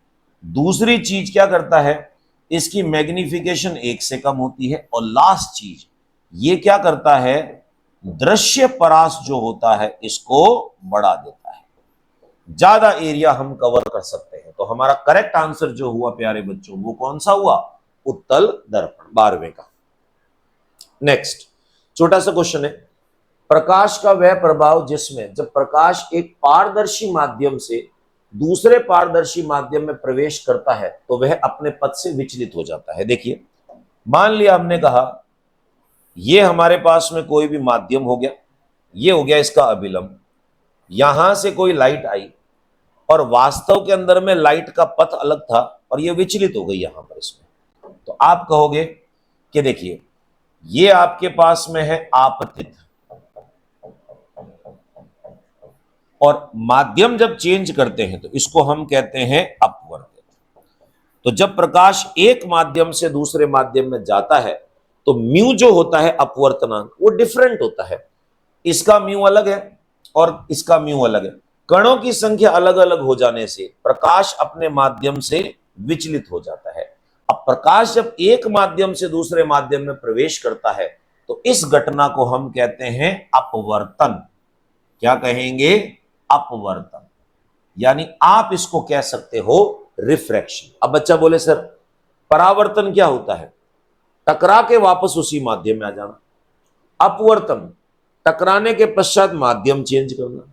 दूसरी चीज क्या करता है, इसकी मैग्निफिकेशन 1 से कम होती है। और लास्ट चीज ये क्या करता है, दृश्य परास जो होता है इसको बढ़ा देता है, ज्यादा एरिया हम कवर कर सकते हैं। तो हमारा करेक्ट आंसर जो हुआ प्यारे बच्चों वो कौन सा हुआ, उत्तल दर्पण, 12वें का। नेक्स्ट छोटा सा क्वेश्चन है, प्रकाश का वह प्रभाव जिसमें जब प्रकाश एक पारदर्शी माध्यम से दूसरे पारदर्शी माध्यम में प्रवेश करता है तो वह अपने पथ से विचलित हो जाता है। देखिए मान लिया हमने कहा ये हमारे पास में कोई भी माध्यम हो गया, ये हो गया इसका अभिलंब, यहां से कोई लाइट आई और वास्तव के अंदर में लाइट का पथ अलग था और ये विचलित हो गई यहां पर इसमें, तो आप कहोगे कि देखिए ये आपके पास में है आपतित, और माध्यम जब चेंज करते हैं तो इसको हम कहते हैं अपवर्तित। तो जब प्रकाश एक माध्यम से दूसरे माध्यम में जाता है तो म्यू जो होता है अपवर्तनांक वो डिफरेंट होता है, इसका म्यू अलग है और इसका म्यू अलग है। कणों की संख्या अलग अलग हो जाने से प्रकाश अपने माध्यम से विचलित हो जाता है। अब प्रकाश जब एक माध्यम से दूसरे माध्यम में प्रवेश करता है तो इस घटना को हम कहते हैं अपवर्तन। क्या कहेंगे, अपवर्तन, यानी आप इसको कह सकते हो रिफ्रैक्शन। अब बच्चा बोले सर परावर्तन क्या होता है, टकरा के वापस उसी माध्यम में आ जाना। अपवर्तन टकराने के पश्चात माध्यम चेंज करना।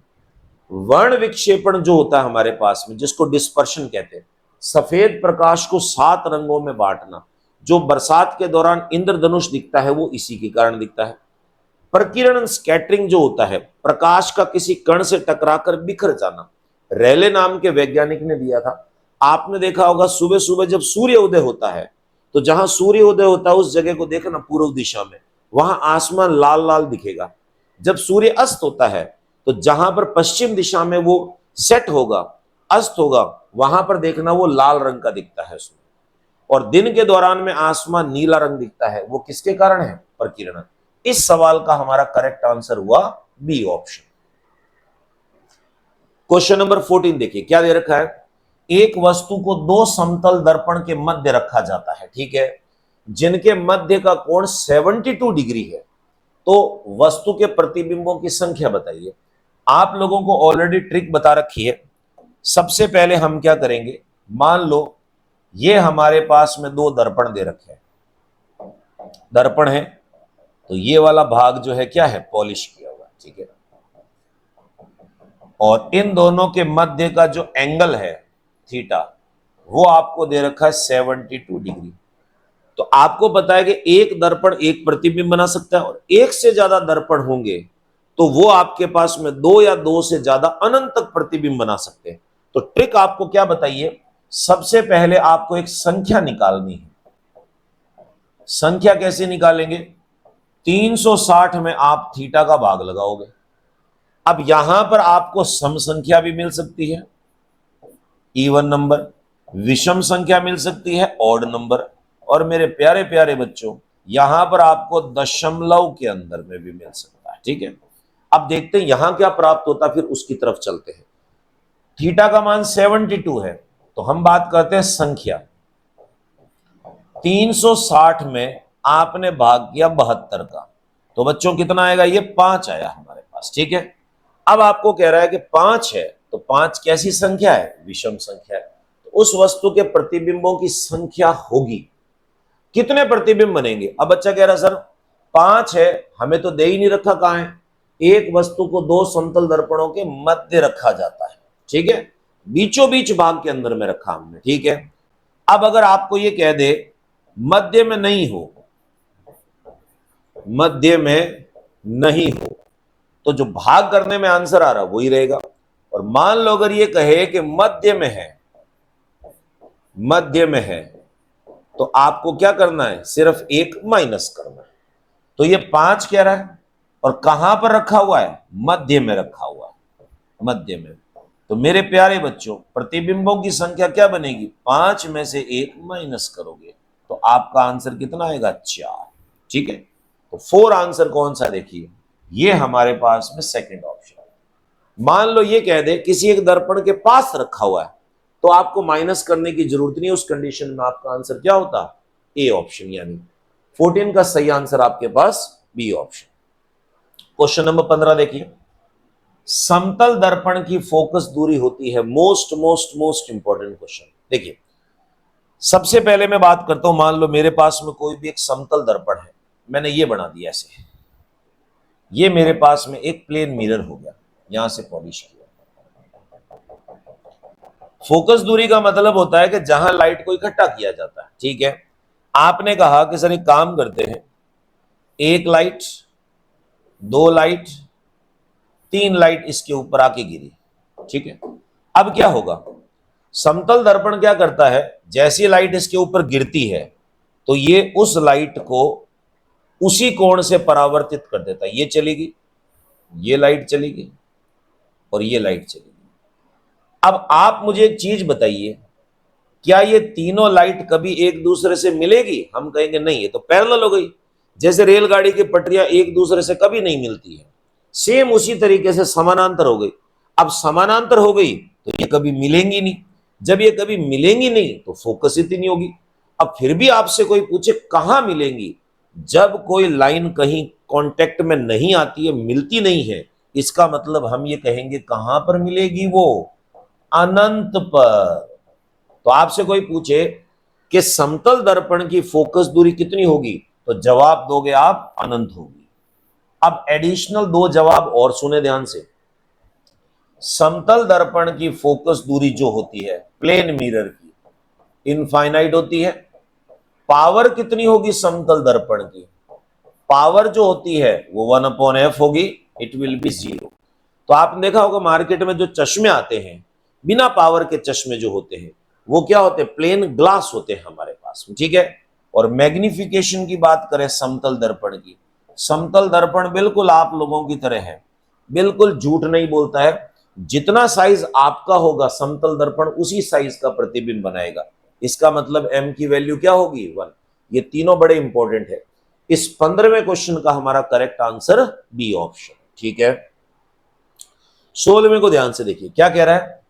वर्ण विक्षेपण जो होता है हमारे पास में जिसको डिस्पर्शन कहते हैं, सफेद प्रकाश को 7 रंगों में बांटना, जो बरसात के दौरान इंद्रधनुष दिखता है वो इसी के कारण दिखता है। प्रकीर्णन स्कैटरिंग जो होता है, प्रकाश का किसी कण से टकराकर बिखर जाना, रेले नाम के वैज्ञानिक ने दिया था। आपने देखा होगा सुबह सुबह जब सूर्य उदय होता है तो जहां सूर्य उदय होता है उस जगह को देखना पूर्व दिशा में, वहां आसमान लाल लाल दिखेगा। जब सूर्य अस्त होता है तो जहां पर पश्चिम दिशा में वो सेट होगा, अस्त होगा, वहां पर देखना वो लाल रंग का दिखता है सूर्य, और दिन के दौरान में आसमान नीला रंग दिखता है। वो किसके कारण है, प्रकीर्णन। इस सवाल का हमारा करेक्ट आंसर हुआ बी ऑप्शन। क्वेश्चन नंबर 14 देखिए क्या दे रखा है, एक वस्तु को 2 समतल दर्पण के मध्य रखा जाता है, ठीक है, जिनके मध्य का कोण 72 डिग्री है, तो वस्तु के प्रतिबिंबों की संख्या बताइए। आप लोगों को ऑलरेडी ट्रिक बता रखी है। सबसे पहले हम क्या करेंगे, मान लो ये हमारे पास में 2 दर्पण दे रखे हैं, दर्पण है तो ये वाला भाग जो है क्या है, पॉलिश किया हुआ, ठीक है, और इन दोनों के मध्य का जो एंगल है थीटा वो आपको दे रखा है 72 डिग्री। तो आपको पता है कि एक दर्पण एक प्रतिबिंब बना सकता है, और एक से ज्यादा दर्पण होंगे तो वो आपके पास में 2 या 2 से ज्यादा अनंत तक प्रतिबिंब बना सकते हैं। तो ट्रिक आपको क्या बताइए, सबसे पहले आपको एक संख्या निकालनी है। संख्या कैसे निकालेंगे, 360 में आप थीटा का भाग लगाओगे। अब यहां पर आपको सम संख्या भी मिल सकती है, इवन नंबर, विषम संख्या मिल सकती है, ऑड नंबर, और मेरे प्यारे प्यारे बच्चों यहां पर आपको दशमलव के अंदर में भी मिल सकता है, ठीक है। अब देखते हैं यहां क्या प्राप्त होता है, फिर उसकी तरफ चलते हैं। थीटा का मान 72 है तो हम बात करते हैं संख्या। 360 में आपने भाग किया 72 का, तो बच्चों कितना आएगा, ये 5 आया हमारे पास, ठीक है। अब आपको कह रहा है कि 5 है तो 5 कैसी संख्या है, विषम संख्या है, तो उस वस्तु के प्रतिबिंबों की संख्या होगी। कितने प्रतिबिंब बनेंगे, अब बच्चा कह रहा सर 5 है, हमें तो दे ही नहीं रखा कहां है, एक वस्तु को 2 समतल दर्पणों के मध्य रखा जाता है, ठीक है, बीचों बीच भाग के अंदर में रखा हमने, ठीक है। अब अगर आपको ये कह दे मध्य में नहीं हो, मध्य में नहीं हो, तो जो भाग करने में आंसर आ रहा वही रहेगा। और मान लो अगर ये कहे कि मध्य में है, मध्य में है, तो आपको क्या करना है, सिर्फ एक माइनस करना है। तो ये 5 कह रहा है और कहां पर रखा हुआ है, मध्य में रखा हुआ है, मध्य में। तो मेरे प्यारे बच्चों, प्रतिबिंबों की संख्या क्या बनेगी, 5 में से 1 माइनस करोगे तो आपका आंसर कितना आएगा, 4। ठीक है, तो 4 आंसर कौन सा, देखिए ये हमारे पास में सेकंड ऑप्शन है। मान लो ये कह दे किसी एक दर्पण के पास रखा हुआ है, तो आपको माइनस करने की जरूरत नहीं, उस कंडीशन में आपका आंसर क्या होता, ए ऑप्शन, यानी 14 का सही आंसर आपके पास बी ऑप्शन। क्वेश्चन नंबर 15 देखिए, समतल दर्पण की फोकस दूरी होती है, most most most important question. देखिए सबसे पहले मैं बात करता हूं, मान लो मेरे पास में कोई भी एक समतल दर्पण है, मैंने ये बना दिया ऐसे, ये मेरे पास में एक प्लेन मिरर हो गया, यहां से पॉलिश किया। फोकस दूरी का मतलब होता है कि जहां लाइट को इकट्ठा किया जाता है। ठीक है, आपने कहा कि सर एक काम करते हैं, एक लाइट, 2 लाइट, 3 लाइट इसके ऊपर आके गिरी। ठीक है, अब क्या होगा, समतल दर्पण क्या करता है, जैसी लाइट इसके ऊपर गिरती है तो ये उस लाइट को उसी कोण से परावर्तित कर देता है। ये चलेगी, ये लाइट चलेगी और ये लाइट चलेगी। अब आप मुझे एक चीज बताइए, क्या ये तीनों लाइट कभी एक दूसरे से मिलेगी, हम कहेंगे नहीं, ये तो पैरेलल हो गई। जैसे रेलगाड़ी की पटरियां एक दूसरे से कभी नहीं मिलती है, सेम उसी तरीके से समानांतर हो गई। अब समानांतर हो गई तो ये कभी मिलेंगी नहीं, जब ये कभी मिलेंगी नहीं तो फोकस इतनी नहीं होगी। अब फिर भी आपसे कोई पूछे कहां मिलेंगी, जब कोई लाइन कहीं कांटेक्ट में नहीं आती है, मिलती नहीं है, इसका मतलब हम ये कहेंगे कहां पर मिलेगी, वो अनंत पर। तो आपसे कोई पूछे कि समतल दर्पण की फोकस दूरी कितनी होगी, तो जवाब दोगे आप अनंत होगी। अब एडिशनल 2 जवाब और सुने ध्यान से। समतल दर्पण की फोकस दूरी जो होती है प्लेन मिरर की, इनफाइनाइट होती है। पावर कितनी होगी समतल दर्पण की, पावर जो होती है वो 1/f होगी, इट विल बी 0। तो आपने देखा होगा मार्केट में जो चश्मे आते हैं, बिना पावर के चश्मे जो होते हैं, वो क्या होते हैं, प्लेन ग्लास होते हैं हमारे पास में। ठीक है, और मैग्निफिकेशन की बात करें समतल दर्पण की, समतल दर्पण बिल्कुल आप लोगों की तरह है, बिल्कुल झूठ नहीं बोलता है। जितना साइज आपका होगा समतल दर्पण उसी साइज का प्रतिबिंब बनाएगा। इसका मतलब m की वैल्यू क्या होगी, 1। ये तीनों बड़े इंपॉर्टेंट है। इस 15वें क्वेश्चन का हमारा करेक्ट आंसर बी ऑप्शन। ठीक है, 16वें को ध्यान से देखिए, क्या कह रहा है,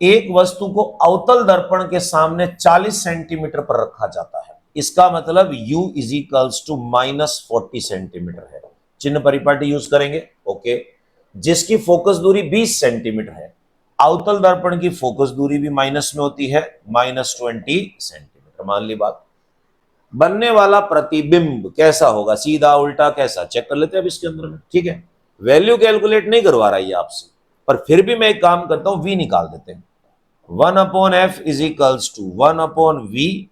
एक वस्तु को अवतल दर्पण के सामने 40 सेंटीमीटर पर रखा जाता है, इसका मतलब u is equals to -40 centimetre है। चिन्ह परिपाटी यूज करेंगे, ओके। जिसकी फोकस दूरी 20 सेंटीमीटर है, अवतल दर्पण की फोकस दूरी भी माइनस में होती है, -20 सेंटीमीटर। मान ली बात, बनने वाला प्रतिबिंब कैसा होगा, सीधा उल्टा कैसा, चेक कर लेते हैं अब इसके अंदर में। ठीक है, वैल्यू कैलकुलेट नहीं करवा रहा है आपसे, पर फिर भी मैं एक काम करता हूं, v निकाल देते हैं। 1/f is equals to 1/v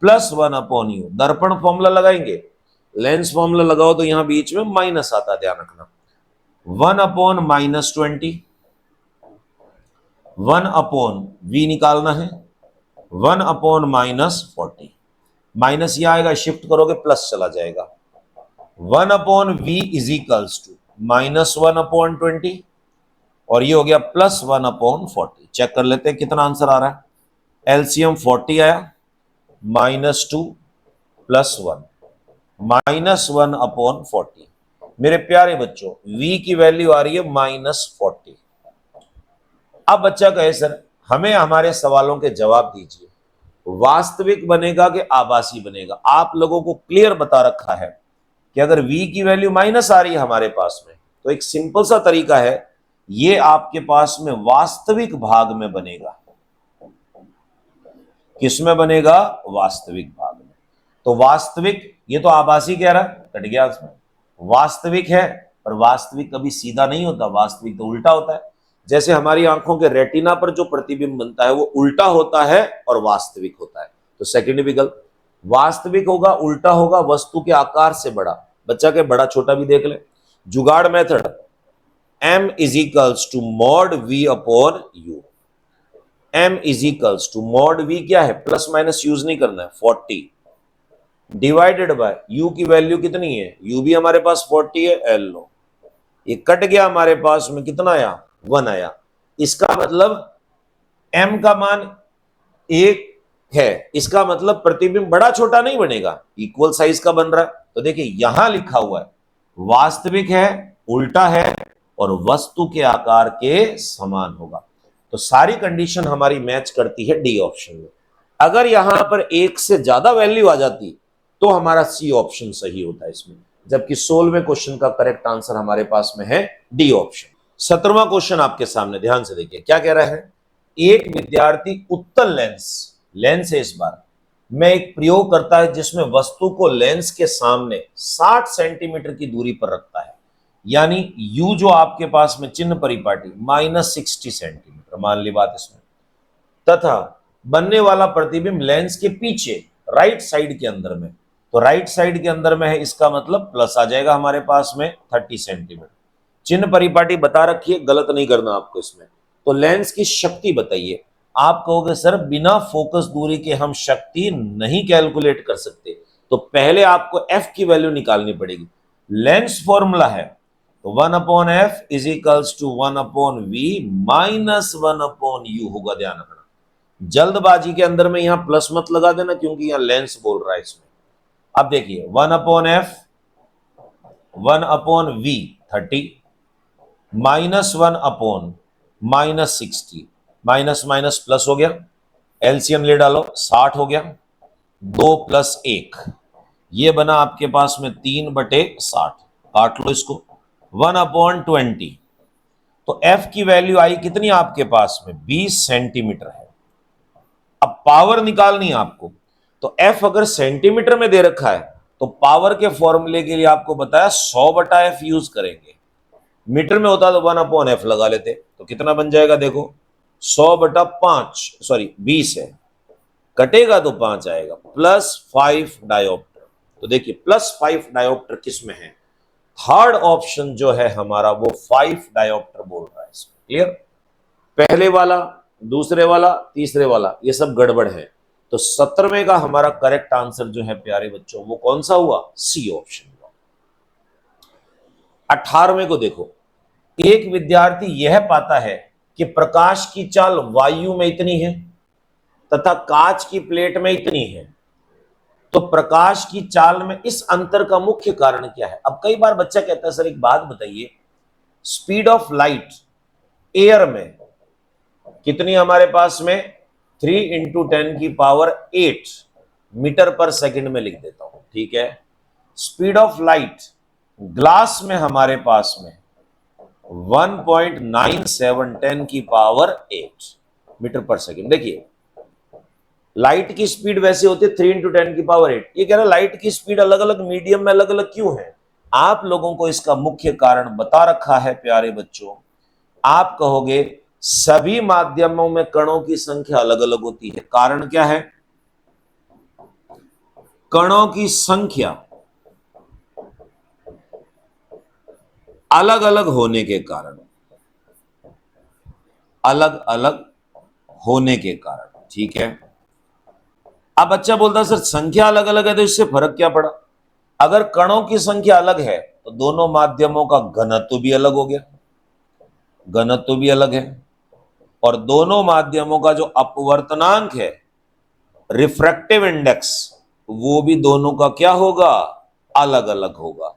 plus 1/u। दर्पण फॉर्मूला लगाएंगे, लेंस फॉर्मूला लगाओ तो यहां बीच में माइनस आता है, ध्यान रखना। 1/-20, 1/v निकालना है, 1/-40। माइनस ये आएगा, शिफ्ट करोगे प्लस चला जाएगा। 1/v इज इक्वल्स टू -1/20 और ये हो गया +1/40। चेक कर लेते हैं कितना आंसर आ रहा है। एलसीएम 40 आया, -2 + 1, -1/40। मेरे प्यारे बच्चों, v की वैल्यू आ रही है -40। अब बच्चा कहे सर हमें हमारे सवालों के जवाब दीजिए, वास्तविक बनेगा कि आभासी बनेगा। आप लोगों को क्लियर बता रखा है कि अगर v की वैल्यू माइनस आ रही है हमारे पास में, तो एक सिंपल सा तरीका है, ये आपके पास में वास्तविक भाग में बनेगा। किसमें बनेगा, वास्तविक भाग में। तो वास्तविक, ये तो आभासी कह रहा है, कट गया उसमें। वास्तविक है, पर वास्तविक कभी सीधा नहीं होता, वास्तविक तो उल्टा होता है। जैसे हमारी आंखों के रेटिना पर जो प्रतिबिंब बनता है वो उल्टा होता है और वास्तविक होता है। तो सेकंड विकल्प वास्तविक होगा, उल्टा होगा, वस्तु के आकार से बड़ा। बच्चा के बड़ा छोटा भी देख ले। Jugaad method, m is equals to mod v/u। m is equals to mod v क्या है, प्लस माइनस यूज नहीं करना है, 40 डिवाइडेड बाय u की वैल्यू कितनी है, u भी हमारे पास 40 है, l लो, ये कट गया हमारे पास में कितना आया, 1 आया। इसका मतलब m का मान 1 है, इसका मतलब प्रतिबिंब बड़ा छोटा नहीं बनेगा, इक्वल साइज का बन रहा है। तो देखिए यहां लिखा हुआ है वास्तविक है, उल्टा है और वस्तु के आकार के समान होगा। तो सारी कंडीशन हमारी मैच करती है डी ऑप्शन में। अगर यहां पर 1 से ज्यादा वैल्यू आ जाती तो हमारा सी ऑप्शन सही होता है इसमें, जबकि 16वें क्वेश्चन का करेक्ट आंसर हमारे पास में है डी ऑप्शन। 17वां क्वेश्चन आपके सामने, ध्यान से देखिए क्या कह रहा है। एक विद्यार्थी उत्तल लेंस है इस बार में एक प्रयोग करता है जिसमें वस्तु को लेंस के सामने 60 सेंटीमीटर की दूरी पर रखता है, यानी u जो आपके पास में चिन्ह परिपाटी -60 सेंटीमीटर मान ली बात इसमें, तथा बनने वाला प्रतिबिंब लेंस के पीछे राइट साइड के अंदर में, तो राइट साइड के अंदर में है, इसका मतलब प्लस आ जाएगा हमारे पास में 30 सेंटीमीटर। चिन्ह परिपाटी बता रखी है, गलत नहीं करना आपको इसमें। तो लेंस की शक्ति बताइए। आप कहोगे सर बिना फोकस दूरी के हम शक्ति नहीं कैलकुलेट कर सकते, तो पहले आपको f की वैल्यू निकालनी पड़ेगी। लेंस फॉर्मूला है तो 1/f is equals to 1/v minus 1/u होगा, ध्यान रखना। जल्दबाजी के अंदर में यहां प्लस मत लगा देना क्योंकि यहां लेंस बोल रहा है इसमें। अब देखिए 1/f 1/v 30 minus 1/-60, minus minus plus हो गया, एलसीएम ले डालो 60 हो गया, 2 + 1 ये बना आपके पास में 3/60, काट लो इसको, 1/20। तो f की वैल्यू आई कितनी आपके पास में 20 सेंटीमीटर है। अब पावर निकालनी है आपको, तो f अगर सेंटीमीटर में दे रखा है तो पावर के फॉर्मूले के लिए आपको बताया 100/f यूज करेंगे। मीटर में होता तो 1/f लगा लेते, तो कितना बन जाएगा देखो 100/5 सॉरी 20 है, कटेगा तो 5 आएगा, +5 डायोप्टर। तो देखिए +5 डायोप्टर किस में है, थर्ड ऑप्शन जो है हमारा वो 5 डायोप्टर बोल रहा है इसमें। क्लियर, पहले वाला, दूसरे वाला, तीसरे वाला ये सब गड़बड़ है। तो 17वें का हमारा करेक्ट आंसर जो है प्यारे बच्चों वो कौन सा हुआ, सी ऑप्शन हुआ। 18वें को देखो, एक विद्यार्थी यह पाता है कि प्रकाश की चाल वायु में इतनी है तथा कांच की प्लेट में इतनी है, तो प्रकाश की चाल में इस अंतर का मुख्य कारण क्या है। अब कई बार बच्चा कहता है सर एक बात बताइए, स्पीड ऑफ लाइट एयर में कितनी हमारे पास में 3 × 10⁸ मीटर पर सेकंड में लिख देता हूं, ठीक है। स्पीड ऑफ लाइट ग्लास में हमारे पास में 1.9710⁸ मीटर पर सेकंड। देखिए लाइट की स्पीड वैसे होती है 3 × 10⁸। ये कह रहा है लाइट की स्पीड अलग अलग मीडियम में अलग अलग क्यों है। आप लोगों को इसका मुख्य कारण बता रखा है प्यारे बच्चों। आप कहोगे सभी माध्यमों में कणों की संख्या अलग अलग होती है, कारण क्या है, कणों की संख्या अलग अलग होने के कारण, अलग अलग होने के कारण, ठीक है। अब बच्चा बोलता है सर संख्या अलग अलग है तो इससे फर्क क्या पड़ा। अगर कणों की संख्या अलग है तो दोनों माध्यमों का घनत्व भी अलग हो गया, घनत्व भी अलग है, और दोनों माध्यमों का जो अपवर्तनांक है रिफ्रैक्टिव इंडेक्स वो भी दोनों का क्या होगा, अलग अलग होगा,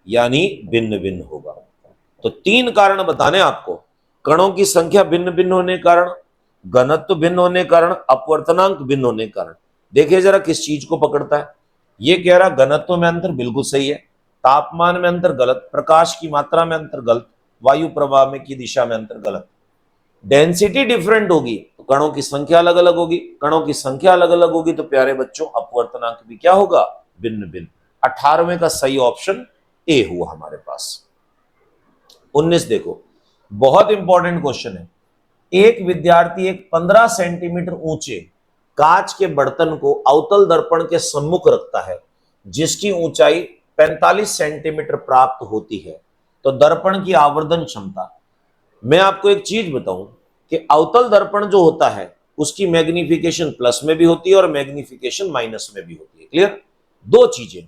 यानी भिन्न भिन्न होगा। तो 3 कारण बताने आपको, कणों की संख्या भिन्न भिन्न होने के कारण, घनत्व भिन्न होने के कारण, अपवर्तनांक भिन्न होने के कारण। देखिए जरा किस चीज को पकड़ता है। ये कह रहा घनत्व में अंतर बिल्कुल सही है, तापमान में अंतर गलत, प्रकाश की मात्रा में अंतर गलत, वायु प्रवाह में की दिशा में अंतर गलत। डेंसिटी डिफरेंट होगी तो कणों की संख्या अलग अलग होगी, कणों की संख्या अलग अलग होगी तो प्यारे बच्चों अपवर्तनांक भी क्या होगा, भिन्न भिन्न। 18वें का सही ऑप्शन ए हुआ हमारे पास। 19 देखो, बहुत इंपॉर्टेंट क्वेश्चन है। एक विद्यार्थी एक 15 सेंटीमीटर ऊंचे कांच के बर्तन को अवतल दर्पण के सम्मुख रखता है जिसकी ऊंचाई 45 सेंटीमीटर प्राप्त होती है। तो दर्पण की आवर्धन क्षमता, मैं आपको एक चीज बताऊं कि अवतल दर्पण जो होता है उसकी मैग्निफिकेशन प्लस में भी होती है और मैग्निफिकेशन माइनस में भी होती है। क्लियर? दो चीजें।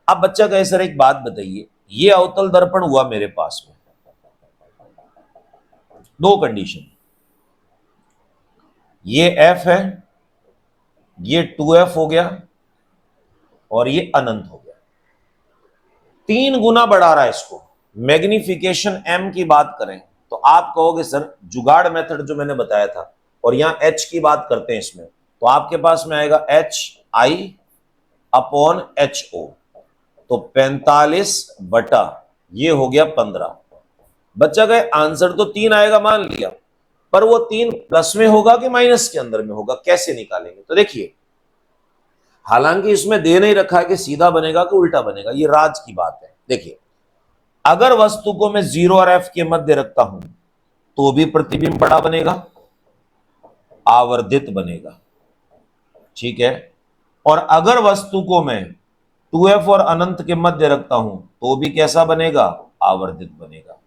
अब बच्चा कहे सर एक बात बताइए, ये अवतल दर्पण हुआ मेरे पास में, दो कंडीशन, ये f है, ये 2f हो गया और ये अनंत हो गया, 3 गुना बढ़ा रहा है इसको। मैग्निफिकेशन m की बात करें तो आप कहोगे सर जुगाड़ मेथड जो मैंने बताया था, और यहां h की बात करते हैं इसमें, तो आपके पास में आएगा HI अपॉन HO, तो 45 बटा ये हो गया 15। बच्चा गए आंसर तो 3 आएगा मान लिया, पर वो 3 प्लस में होगा कि माइनस के अंदर में होगा, कैसे निकालेंगे? तो देखिए, हालांकि इसमें दे नहीं रखा है कि सीधा बनेगा कि उल्टा बनेगा, ये राज की बात है। देखिए, अगर वस्तु को मैं 0 और f के मध्य रखता हूं तो भी प्रतिबिंब बड़ा बनेगा, आवर्धित बनेगा, ठीक है। और अगर वस्तु को मैं 2f और अनंत के मध्य रखता हूं तो भी कैसा बनेगा? आवर्धित बनेगा।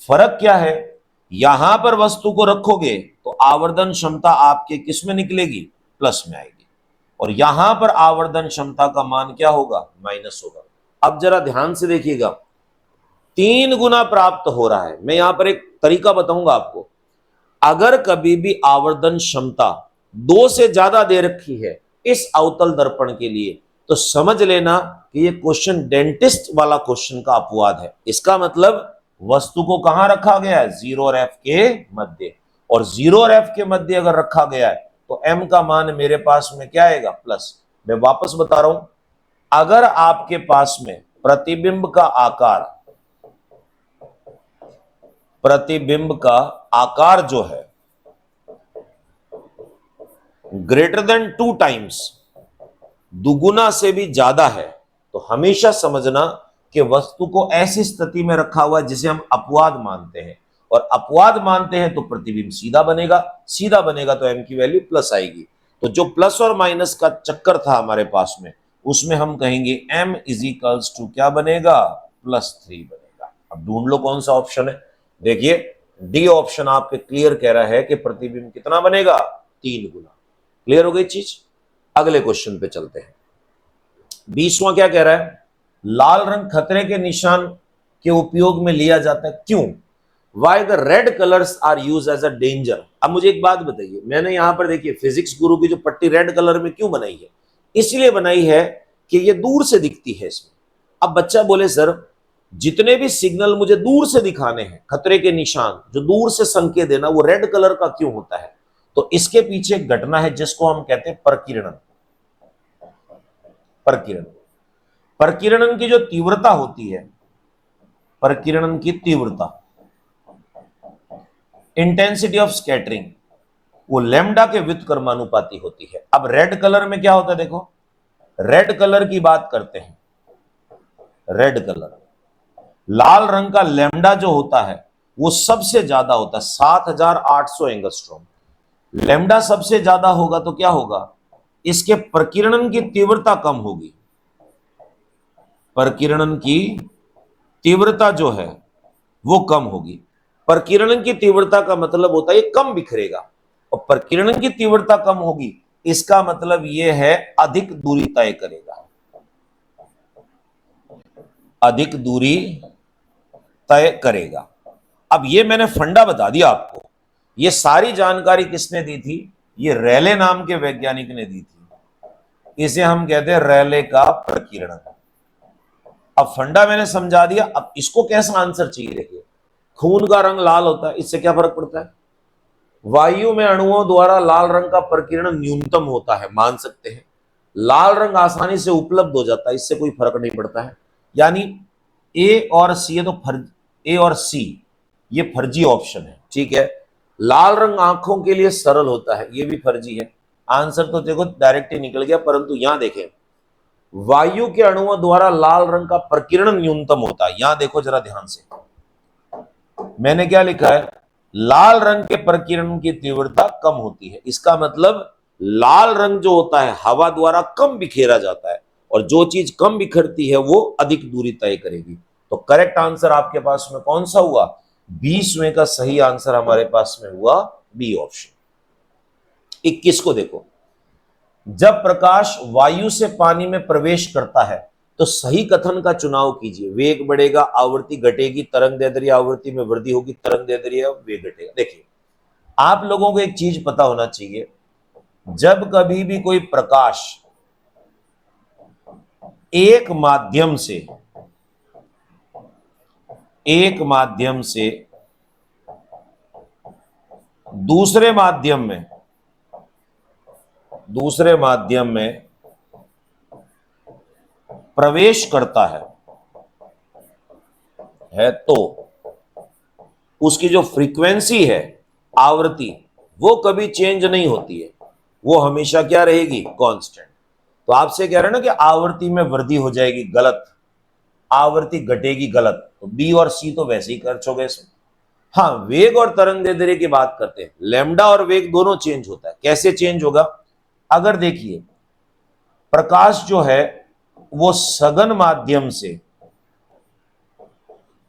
फर्क क्या है? यहां पर वस्तु को रखोगे तो आवर्धन क्षमता आपके किस में निकलेगी? प्लस में आएगी, और यहां पर आवर्धन क्षमता का मान क्या होगा? माइनस होगा। अब जरा ध्यान से देखिएगा, 3 गुना प्राप्त हो रहा है। मैं यहां पर एक तरीका बताऊंगा आपको, अगर कभी भी आवर्धन क्षमता 2 से ज्यादा दे रखी है इस अवतल दर्पण के लिए, तो समझ लेना कि ये क्वेश्चन डेंटिस्ट वाला क्वेश्चन का अपवाद है। इसका मतलब वस्तु को कहां रखा गया है? 0 और f के मध्य, और 0 और f के मध्य अगर रखा गया है तो m का मान मेरे पास में क्या आएगा? प्लस। मैं वापस बता रहा हूं, अगर आपके पास में प्रतिबिंब का आकार जो है ग्रेटर देन 2 टाइम्स, दुगुना से भी ज्यादा है, तो हमेशा समझना कि वस्तु को ऐसी स्थिति में रखा हुआ है जिसे हम अपवाद मानते हैं, और अपवाद मानते हैं तो प्रतिबिंब सीधा बनेगा, सीधा बनेगा तो m की वैल्यू प्लस आएगी। तो जो प्लस और माइनस का चक्कर था हमारे पास में, उसमें हम कहेंगे m इज इक्वल्स टू क्या बनेगा? +3 बनेगा। अब ढूंढ लो कौन सा ऑप्शन है। देखिए, डी ऑप्शन आपके क्लियर कह रहा है कि प्रतिबिंब कितना बनेगा? 3 गुना। क्लियर हो गई चीज? अगले क्वेश्चन पे चलते हैं। 20वां क्या कह रहा है? लाल रंग खतरे के निशान के उपयोग में लिया जाता है, क्यों? Why the red colours are use as a danger. अब मुझे एक बात बताइए, मैंने यहां पर देखिए फिजिक्स गुरु की जो पट्टी रेड कलर में क्यों बनाई है? इसलिए बनाई है कि ये दूर से दिखती है इसमें। अब बच्चा बोले सर जितने भी सिग्नल मुझे दूर से दिखाने हैं, खतरे के निशान जो दूर से संकेत देना, वो रेड कलर का क्यों होता है? तो इसके पीछे एक घटना है जिसको हम कहते हैं प्रकीर्णन। प्रकीर्णन की जो तीव्रता होती है, प्रकीर्णन की तीव्रता, इंटेंसिटी ऑफ स्कैटरिंग, वो लैम्डा के व्युत्क्रमानुपाती होती है। अब रेड कलर में क्या होता है? देखो, रेड कलर की बात करते हैं, रेड कलर, लाल रंग का लैम्डा जो होता है वो सबसे ज्यादा होता है, 7800 एंगस्ट्रॉम। लैम्डा सबसे ज्यादा होगा तो क्या होगा? इसके प्रकीर्णन की तीव्रता कम होगी, प्रकीर्णन की तीव्रता जो है वो कम होगी। प्रकीर्णन की तीव्रता का मतलब होता है ये कम बिखरेगा, और प्रकीर्णन की तीव्रता कम होगी इसका मतलब ये है अधिक दूरी तय करेगा, अधिक दूरी तय करेगा। अब ये मैंने फंडा बता दिया आपको। ये सारी जानकारी किसने दी थी? ये रेले नाम के वैज्ञानिक ने दी थी। इसे हम कहते हैं रेले का प्रकीर्णन। अब फंडा मैंने समझा दिया, अब इसको कैसा आंसर चाहिए? देखिए, खून का रंग लाल होता है, इससे क्या फर्क पड़ता है? वायु में अणुओं द्वारा लाल रंग का प्रकीर्णन न्यूनतम होता है, मान सकते हैं। लाल रंग आसानी से उपलब्ध हो जाता है, इससे कोई फर्क नहीं पड़ता है। यानी ए और सी, तो ए और सी ये फर्जी ऑप्शन है, ठीक है। लाल रंग आंखों के लिए सरल होता है, ये भी फर्जी है। आंसर तो देखो डायरेक्ट ही निकल गया, परंतु यहां देखें, वायु के अणुओं द्वारा लाल रंग का प्रकीर्णन न्यूनतम होता है। यहां देखो जरा ध्यान से, मैंने क्या लिखा है? लाल रंग के प्रकीर्णन की तीव्रता कम होती है। इसका मतलब लाल रंग जो होता है हवा द्वारा कम बिखेरा जाता है, और जो चीज कम बिखरती है वो अधिक दूरी तय करेगी। तो करेक्ट आंसर आपके पास में कौन सा हुआ? 20वें का सही आंसर हमारे पास में हुआ बी ऑप्शन। 21 को देखो, जब प्रकाश वायु से पानी में प्रवेश करता है तो सही कथन का चुनाव कीजिए। वेग बढ़ेगा, आवृत्ति घटेगी, तरंग दैर्ध्य आवृत्ति में वृद्धि होगी, तरंग दैर्ध्य वेग घटेगा। देखिए, आप लोगों को एक चीज पता होना चाहिए, जब कभी भी कोई प्रकाश एक माध्यम से दूसरे माध्यम में प्रवेश करता है तो उसकी जो फ्रीक्वेंसी है, आवृत्ति, वो कभी चेंज नहीं होती है, वो हमेशा क्या रहेगी, कांस्टेंट। तो आपसे कह रहे हैं ना कि आवृत्ति में वृद्धि हो जाएगी, गलत। आवृत्ति घटेगी, गलत। तो बी और सी तो वैसे ही कर चोगे इसमें। हाँ, वेग और तरंग दैर्ध्य की बात करते हैं, लैम्डा और वेग दोनों चेंज होता है। कैसे चेंज होगा? अगर देखिए, प्रकाश जो है वो सघन माध्यम से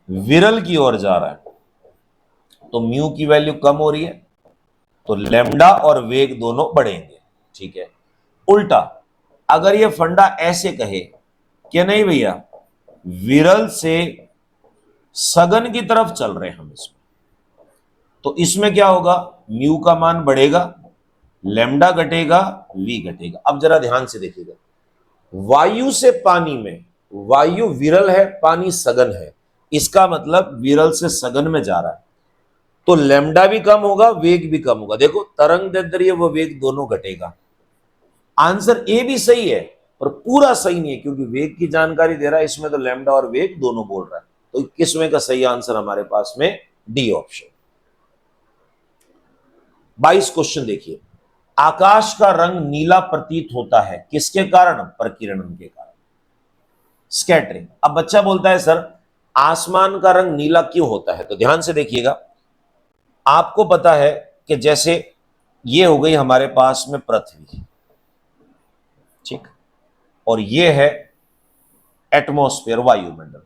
विरल की ओर जा रहा है, तो म्यू की वैल्यू कम हो रही है, तो लैम्डा और वेग दोनों बढ़ेंगे। ठीक है। उल्टा अगर ये फंडा ऐसे कहे कि नहीं भैया, विरल से सघन की तरफ चल रहे हैं हम इसमें, तो इसमें क्या होगा, म्यू का मान बढ़ेगा, लैम्डा घटेगा, वी घटेगा। अब जरा ध्यान से देखिएगा, वायु से पानी में, वायु विरल है, पानी सघन है, इसका मतलब विरल से सघन में जा रहा है, तो लैम्डा भी कम होगा, वेग भी कम होगा। देखो, तरंग दैर्ध्य व वेग दोनों घटेगा। आंसर ए भी सही है, पर पूरा सही नहीं है, क्योंकि वेग की जानकारी दे रहा है इसमें, तो लैम्डा और वेग दोनों बोल रहा है। तो 21वें का सही आंसर हमारे पास में डी ऑप्शन। 22 क्वेश्चन देखिए, आकाश का रंग नीला प्रतीत होता है किसके कारण? प्रकीर्णन के कारण, स्कैटरिंग। अब बच्चा बोलता है सर, आसमान का रंग नीला क्यों होता है? तो ध्यान से देखिएगा, आपको पता है कि जैसे ये हो गई हमारे पास में पृथ्वी, ठीक, और ये है एटमॉस्फेयर, वायुमंडल।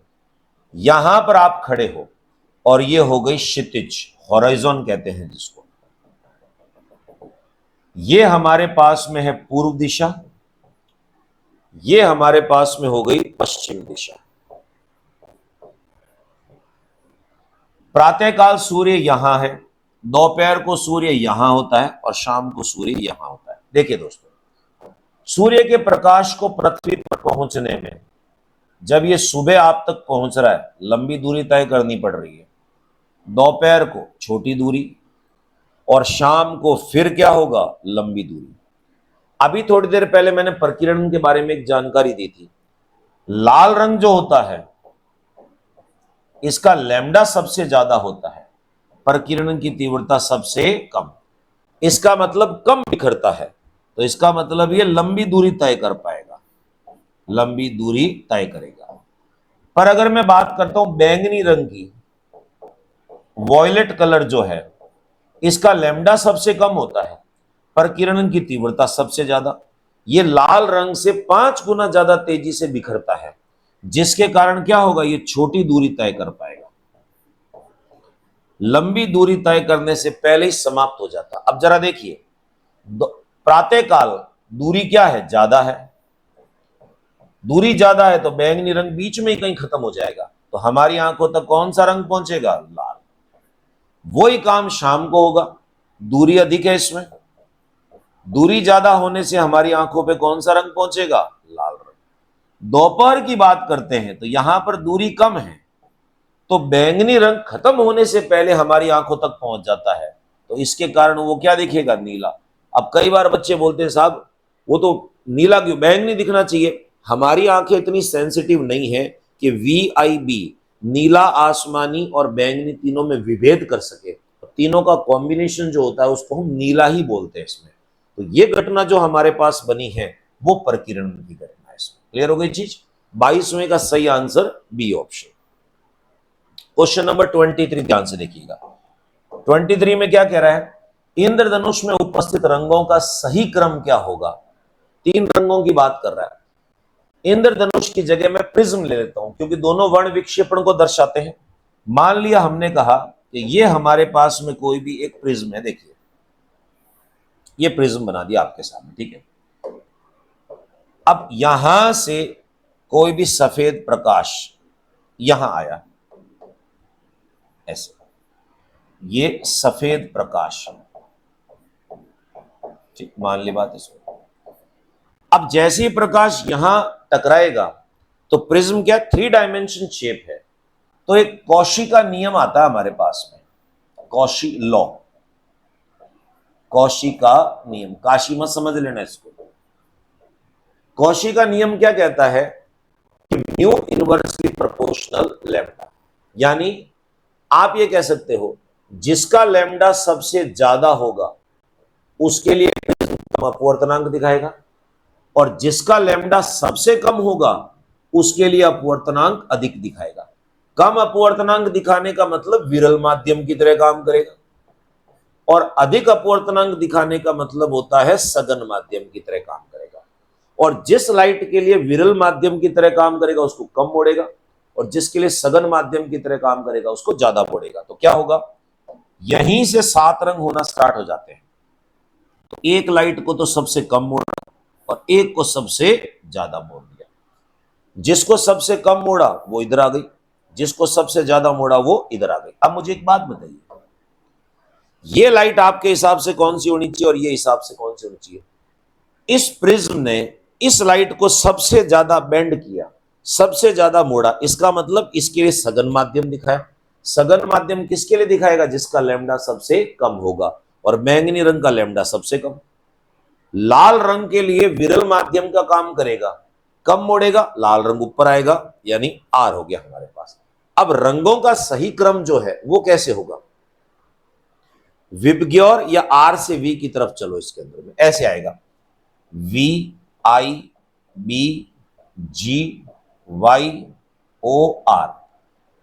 यहां पर आप खड़े हो और ये हो गई क्षितिज, हॉराइजन कहते हैं जिसको। ये हमारे पास में है पूर्व दिशा, ये हमारे पास में हो गई पश्चिम दिशा। प्रातःकाल सूर्य यहां है, दोपहर को सूर्य यहां होता है और शाम को सूर्य यहां होता है। देखिए दोस्तों, सूर्य के प्रकाश को पृथ्वी पर पहुंचने में, जब ये सुबह आप तक पहुंच रहा है, लंबी दूरी तय करनी पड़ रही है, दोपहर को छोटी दूरी, और शाम को फिर क्या होगा, लंबी दूरी। अभी थोड़ी देर पहले मैंने प्रकीर्णन के बारे में एक जानकारी दी थी। लाल रंग जो होता है, इसका लैम्डा सबसे ज्यादा होता है, प्रकीर्णन की तीव्रता सबसे कम। इसका मतलब कम बिखरता है, तो इसका मतलब ये लंबी दूरी तय कर पाएगा, लंबी दूरी तय करेगा। पर अगर मैं बात करता हूं बैंगनी रंग की, वॉयलेट कलर जो है, इसका लैम्डा सबसे कम होता है, प्रकीर्णन की तीव्रता सबसे ज्यादा। ये लाल रंग से 5 गुना ज्यादा तेजी से बिखरता है, जिसके कारण क्या होगा, ये छोटी दूरी तय कर पाएगा, लंबी दूरी तय करने से पहले ही समाप्त हो जाता। अब जरा देखिए, प्रातःकाल दूरी क्या है, ज्यादा है, दूरी ज्यादा है तो बैंगनी रंग बीच में ही कहीं खत्म हो जाएगा, तो हमारी आंखों तक कौन सा रंग पहुंचेगा, लाल। वही काम शाम को होगा, दूरी अधिक है इसमें, दूरी ज्यादा होने से हमारी आंखों पे कौन सा रंग पहुंचेगा, लाल रंग। दोपहर की बात करते हैं तो यहां पर दूरी कम है, तो बैंगनी रंग खत्म होने से पहले हमारी आंखों तक पहुंच जाता है, तो इसके कारण वो क्या दिखेगा, नीला। अब कई बार बच्चे बोलते हैं साहब वो तो नीला क्यों, बैंगनी दिखना चाहिए। हमारी आंखें इतनी सेंसिटिव नहीं है कि VIB, नीला, आसमानी और बैंगनी तीनों में विभेद कर सके, तो तीनों का कॉम्बिनेशन जो होता है उसको हम नीला ही बोलते हैं इसमें। तो ये घटना जो हमारे पास बनी है वो प्रकीर्णन की घटना है। इसमें क्लियर हो गई चीज। 22वें का सही answer B option. Question number 23 ध्यान से देखिएगा। 23 में क्या कह रहा है, इंद्रधनुष में उपस्थित रंगों का सही क्रम क्या होगा। 3 रंगों की बात कर रहा है। इंद्रधनुष की जगह मैं प्रिज्म ले लेता हूं, क्योंकि दोनों वर्ण विक्षेपण को दर्शाते हैं। मान लिया हमने कहा कि ये हमारे पास में कोई भी एक प्रिज्म है, देखिए ये प्रिज्म बना दिया आपके सामने, ठीक है। अब यहां से कोई भी सफेद प्रकाश यहां आया, ऐसे, ये सफेद प्रकाश, ठीक, मान ली बात इसमें। अब जैसे ही प्रकाश यहां टकराएगा तो प्रिज्म क्या 3 डायमेंशन शेप है, तो एक कॉशी का नियम आता है हमारे पास में, कॉशी लॉ, कॉशी का नियम, काशी मत समझ लेना इसको। कॉशी का नियम क्या कहता है कि म्यू इनवर्सली प्रोपोर्शनल लैम्डा, यानी आप ये कह सकते हो जिसका लैम्डा सबसे ज्यादा होगा उसके लिए प्रिज्म कम अपवर्तनांक दिखाएगा, और जिसका लैम्डा सबसे कम होगा उसके लिए अपवर्तनांक अधिक दिखाएगा। कम अपवर्तनांक दिखाने का मतलब विरल माध्यम की तरह काम करेगा, और अधिक अपवर्तनांक दिखाने का मतलब होता है सघन माध्यम की तरह काम करेगा। और जिस लाइट के लिए विरल माध्यम की तरह काम करेगा उसको कम मोड़ेगा, और जिसके लिए सघन माध्यम की तरह काम करेगा उसको ज्यादा मोड़ेगा। तो क्या होगा, यहीं से 7 रंग होना स्टार्ट हो जाते हैं। तो एक लाइट को तो सबसे कम मोड़ा और एक को सबसे ज्यादा मोड़ दिया। जिसको सबसे कम मोड़ा वो इधर आ गई, जिसको सबसे ज्यादा मोड़ा वो इधर आ गई। अब मुझे एक बात बताइए, ये लाइट आपके हिसाब से कौन सी होनी चाहिए और ये हिसाब से कौन सी होनी चाहिए? इस प्रिज्म ने इस लाइट को सबसे ज्यादा बेंड किया, सबसे ज्यादा मोड़ा, इसका मतलब इसके लिए सघन माध्यम दिखाया। सघन माध्यम किसके लिए दिखाएगा? जिसका लैम्डा सबसे कम होगा, और बैंगनी रंग का लैम्डा सबसे कम। लाल रंग के लिए विरल माध्यम का काम करेगा, कम मोड़ेगा, लाल रंग ऊपर आएगा, यानी आर हो गया हमारे पास। अब रंगों का सही क्रम जो है वो कैसे होगा? विबग्योर या आर से वी की तरफ चलो, इसके अंदर में ऐसे आएगा, V I B G Y O R.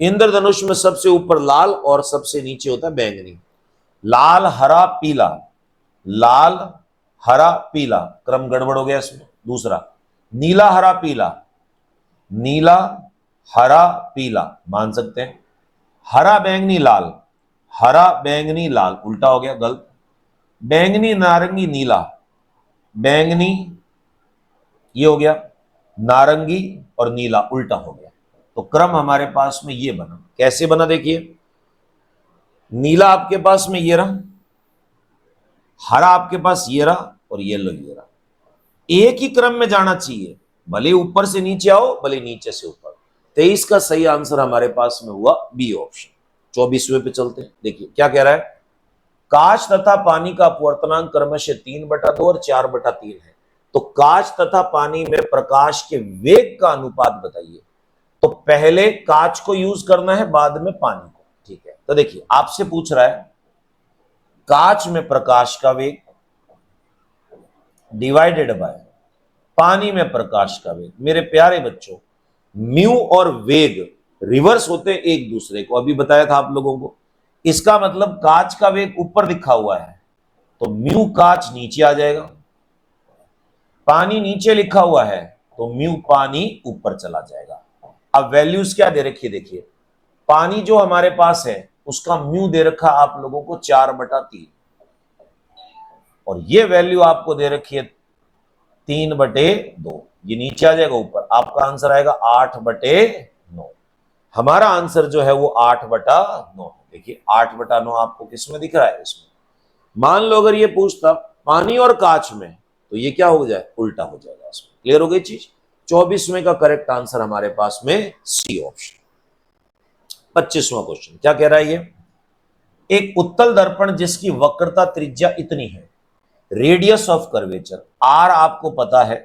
इंद्रधनुष में सबसे ऊपर लाल और सबसे नीचे होता है बैंगनी। लाल हरा पीला, लाल हरा पीला, क्रम गड़बड़ हो गया इसमें। दूसरा नीला हरा पीला, नीला हरा पीला, मान सकते हैं। हरा बैंगनी लाल, हरा बैंगनी लाल, उल्टा हो गया, गलत। बैंगनी नारंगी नीला, बैंगनी, ये हो गया नारंगी, और नीला उल्टा हो गया। तो क्रम हमारे पास में ये बना। कैसे बना देखिए, नीला आपके पास में ये रहा, हरा आपके पास ये रहा, और येलो ये रहा। एक ही क्रम में जाना चाहिए, भले ऊपर से नीचे आओ भले नीचे से ऊपर। 23 का सही आंसर हमारे पास में हुआ बी ऑप्शन। 24वें पे चलते हैं, देखिए क्या कह रहा है। कांच तथा पानी का अपवर्तनांक क्रमशः 3/2 और 4/3 है, तो कांच तथा पानी में प्रकाश के वेग का अनुपात बताइए। तो पहले कांच को यूज करना है, बाद में पानी को, ठीक है। तो देखिए आपसे पूछ रहा है कांच में प्रकाश का वेग डिवाइडेड बाय पानी में प्रकाश का वेग। मेरे प्यारे बच्चों, म्यू और वेग रिवर्स होते एक दूसरे को, अभी बताया था आप लोगों को। इसका मतलब कांच का वेग ऊपर लिखा हुआ है तो म्यू कांच नीचे आ जाएगा, पानी नीचे लिखा हुआ है तो म्यू पानी ऊपर चला जाएगा। अब वैल्यूज क्या दे रखी है देखिए, पानी जो हमारे पास है उसका म्यू दे रखा आप लोगों को 4/3, और ये वैल्यू आपको दे रखी है 3/2, ये नीचे आ जाएगा ऊपर। आपका आंसर आएगा 8/9। हमारा आंसर जो है वो 8/9 है। देखिए 8/9 आपको किस में दिख रहा है? इसमें। मान लो अगर ये पूछता पानी और कांच में, तो ये क्या हो जाए? उल्टा हो जाएगा इसमें। क्लियर हो गई चीज? 24वें का करेक्ट आंसर हमारे पास में सी ऑप्शन। 25वां क्वेश्चन क्या कह रहा है ये, एक उत्तल दर्पण जिसकी वक्रता त्रिज्या इतनी है, रेडियस ऑफ कर्वेचर आर आपको पता है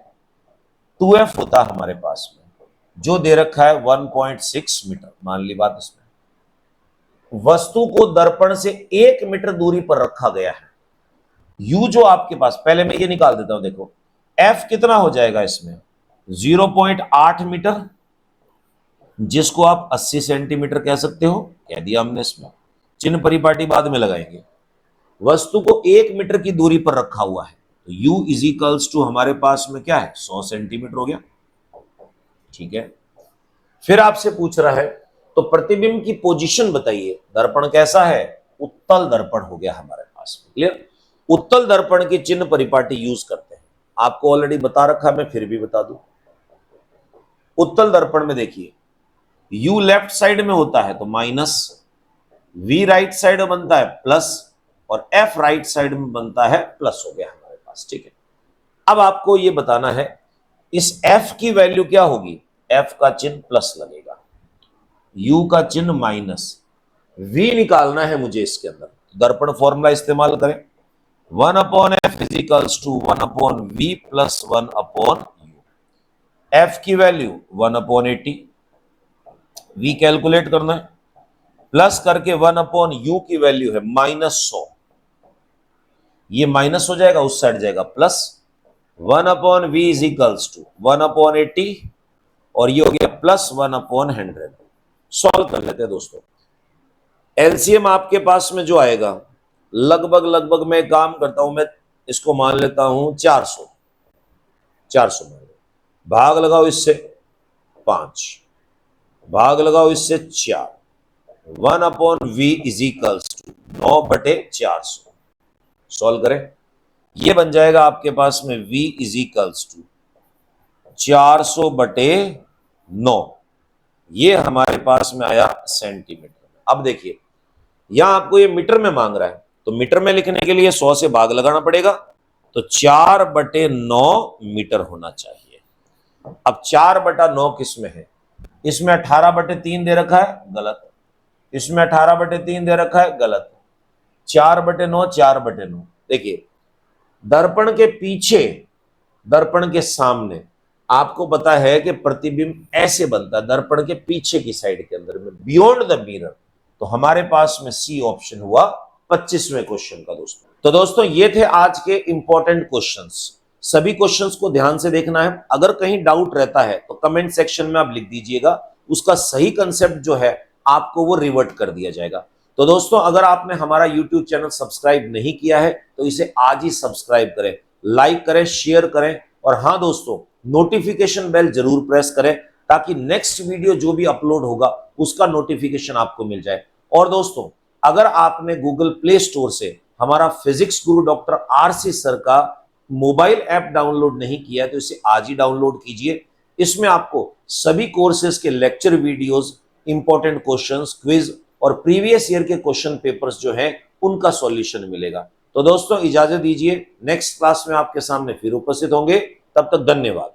2f होता है हमारे पास में, जो दे रखा है 1.6 मीटर। मान ली बात इसमें, वस्तु को दर्पण से 1 मीटर दूरी पर रखा गया है। यू जो आपके पास, पहले मैं ये निकाल देता हूं, देखो एफ कितना हो जाएगा इसमें 0.8 मीटर, जिसको आप 80 सेंटीमीटर कह सकते हो, कह दिया हमने। इसमें चिन्ह परिपाटी बाद में लगाएंगे। वस्तु को 1 मीटर की दूरी पर रखा हुआ है, तो u इज इक्वल्स टू हमारे पास में क्या है 100 सेंटीमीटर हो गया, ठीक है। फिर आपसे पूछ रहा है तो प्रतिबिंब की पोजीशन बताइए। दर्पण कैसा है? उत्तल दर्पण हो गया हमारे पास में। क्लियर? उत्तल दर्पण की चिन्ह परिपाटी यूज करते हैं। आपको ऑलरेडी बता रखा, मैं फिर भी बता दूं। उत्तल दर्पण में देखिए, U लेफ्ट साइड में होता है तो माइनस, V राइट साइड में बनता है प्लस, और F राइट साइड में बनता है प्लस। हो गया हमारे पास, ठीक है। अब आपको यह बताना है इस F की वैल्यू क्या होगी। F का चिन्ह प्लस लगेगा, U का चिन्ह माइनस, V निकालना है मुझे इसके अंदर। दर्पण फॉर्मूला इस्तेमाल करें, 1/f equals to 1/v plus 1/u। F की वैल्यू 1/80, V कैलकुलेट करना है, प्लस करके 1/u की वैल्यू है -100। ये माइनस हो जाएगा, उस साइड जाएगा प्लस, 1/v इजिकल्स टू 1/80, और ये हो गया प्लस 1/100। सॉल्व कर लेते हैं दोस्तों। एलसीएम आपके पास में जो आएगा, लगभग मैं काम करता हूं, मैं इसको मान लेता हूं 400 मान लो, भाग लगाओ इससे 5, भाग लगाओ इससे 4, 1/v इजिकल्स टू 9/400। सॉल्व करें, ये बन जाएगा आपके पास में v इजिकल्स टू 400/9। ये हमारे पास में आया सेंटीमीटर में। अब देखिए, यहां आपको ये मीटर में मांग रहा है, तो मीटर में लिखने के लिए 100 से भाग लगाना पड़ेगा, तो 4/9 मीटर होना चाहिए। अब 4/9 किस में है, इसमें 18/3 दे रखा है, गलत। इसमें 18/3 दे रखा है, गलत। 4/9 4/9। देखिए, दर्पण के पीछे, दर्पण के सामने आपको पता है कि प्रतिबिंब ऐसे बनता है, दर्पण के पीछे की साइड के अंदर में, बियॉन्ड द मिरर। तो हमारे पास में सी ऑप्शन हुआ 25वें क्वेश्चन का दोस्तों। तो दोस्तों, ये थे आज के इंपॉर्टेंट क्वेश्चंस। सभी क्वेश्चंस को ध्यान से देखना है। अगर कहीं डाउट रहता है तो कमेंट सेक्शन में आप लिख दीजिएगा, उसका सही कंसेप्ट जो है आपको वो रिवर्ट कर दिया जाएगा। तो दोस्तों, अगर आपने हमारा यूट्यूब चैनल सब्सक्राइब नहीं किया है तो इसे आज ही सब्सक्राइब करें, लाइक करें, शेयर करें, और हां दोस्तों, नोटिफिकेशन बेल जरूर प्रेस करें ताकि नेक्स्ट वीडियो जो भी अपलोड होगा उसका नोटिफिकेशन आपको मिल जाए। और दोस्तों, अगर आपने गूगल प्ले स्टोर से हमारा फिजिक्स गुरु डॉक्टर आरसी सर का मोबाइल ऐप डाउनलोड नहीं किया है तो इसे आज ही डाउनलोड कीजिए। इसमें आपको सभी कोर्सेज के lecture videos, important questions, quiz और प्रीवियस ईयर के क्वेश्चन पेपर्स जो हैं उनका सॉल्यूशन मिलेगा। तो दोस्तों, इजाजत दीजिए, नेक्स्ट क्लास में आपके सामने फिर उपस्थित होंगे। तब तक धन्यवाद।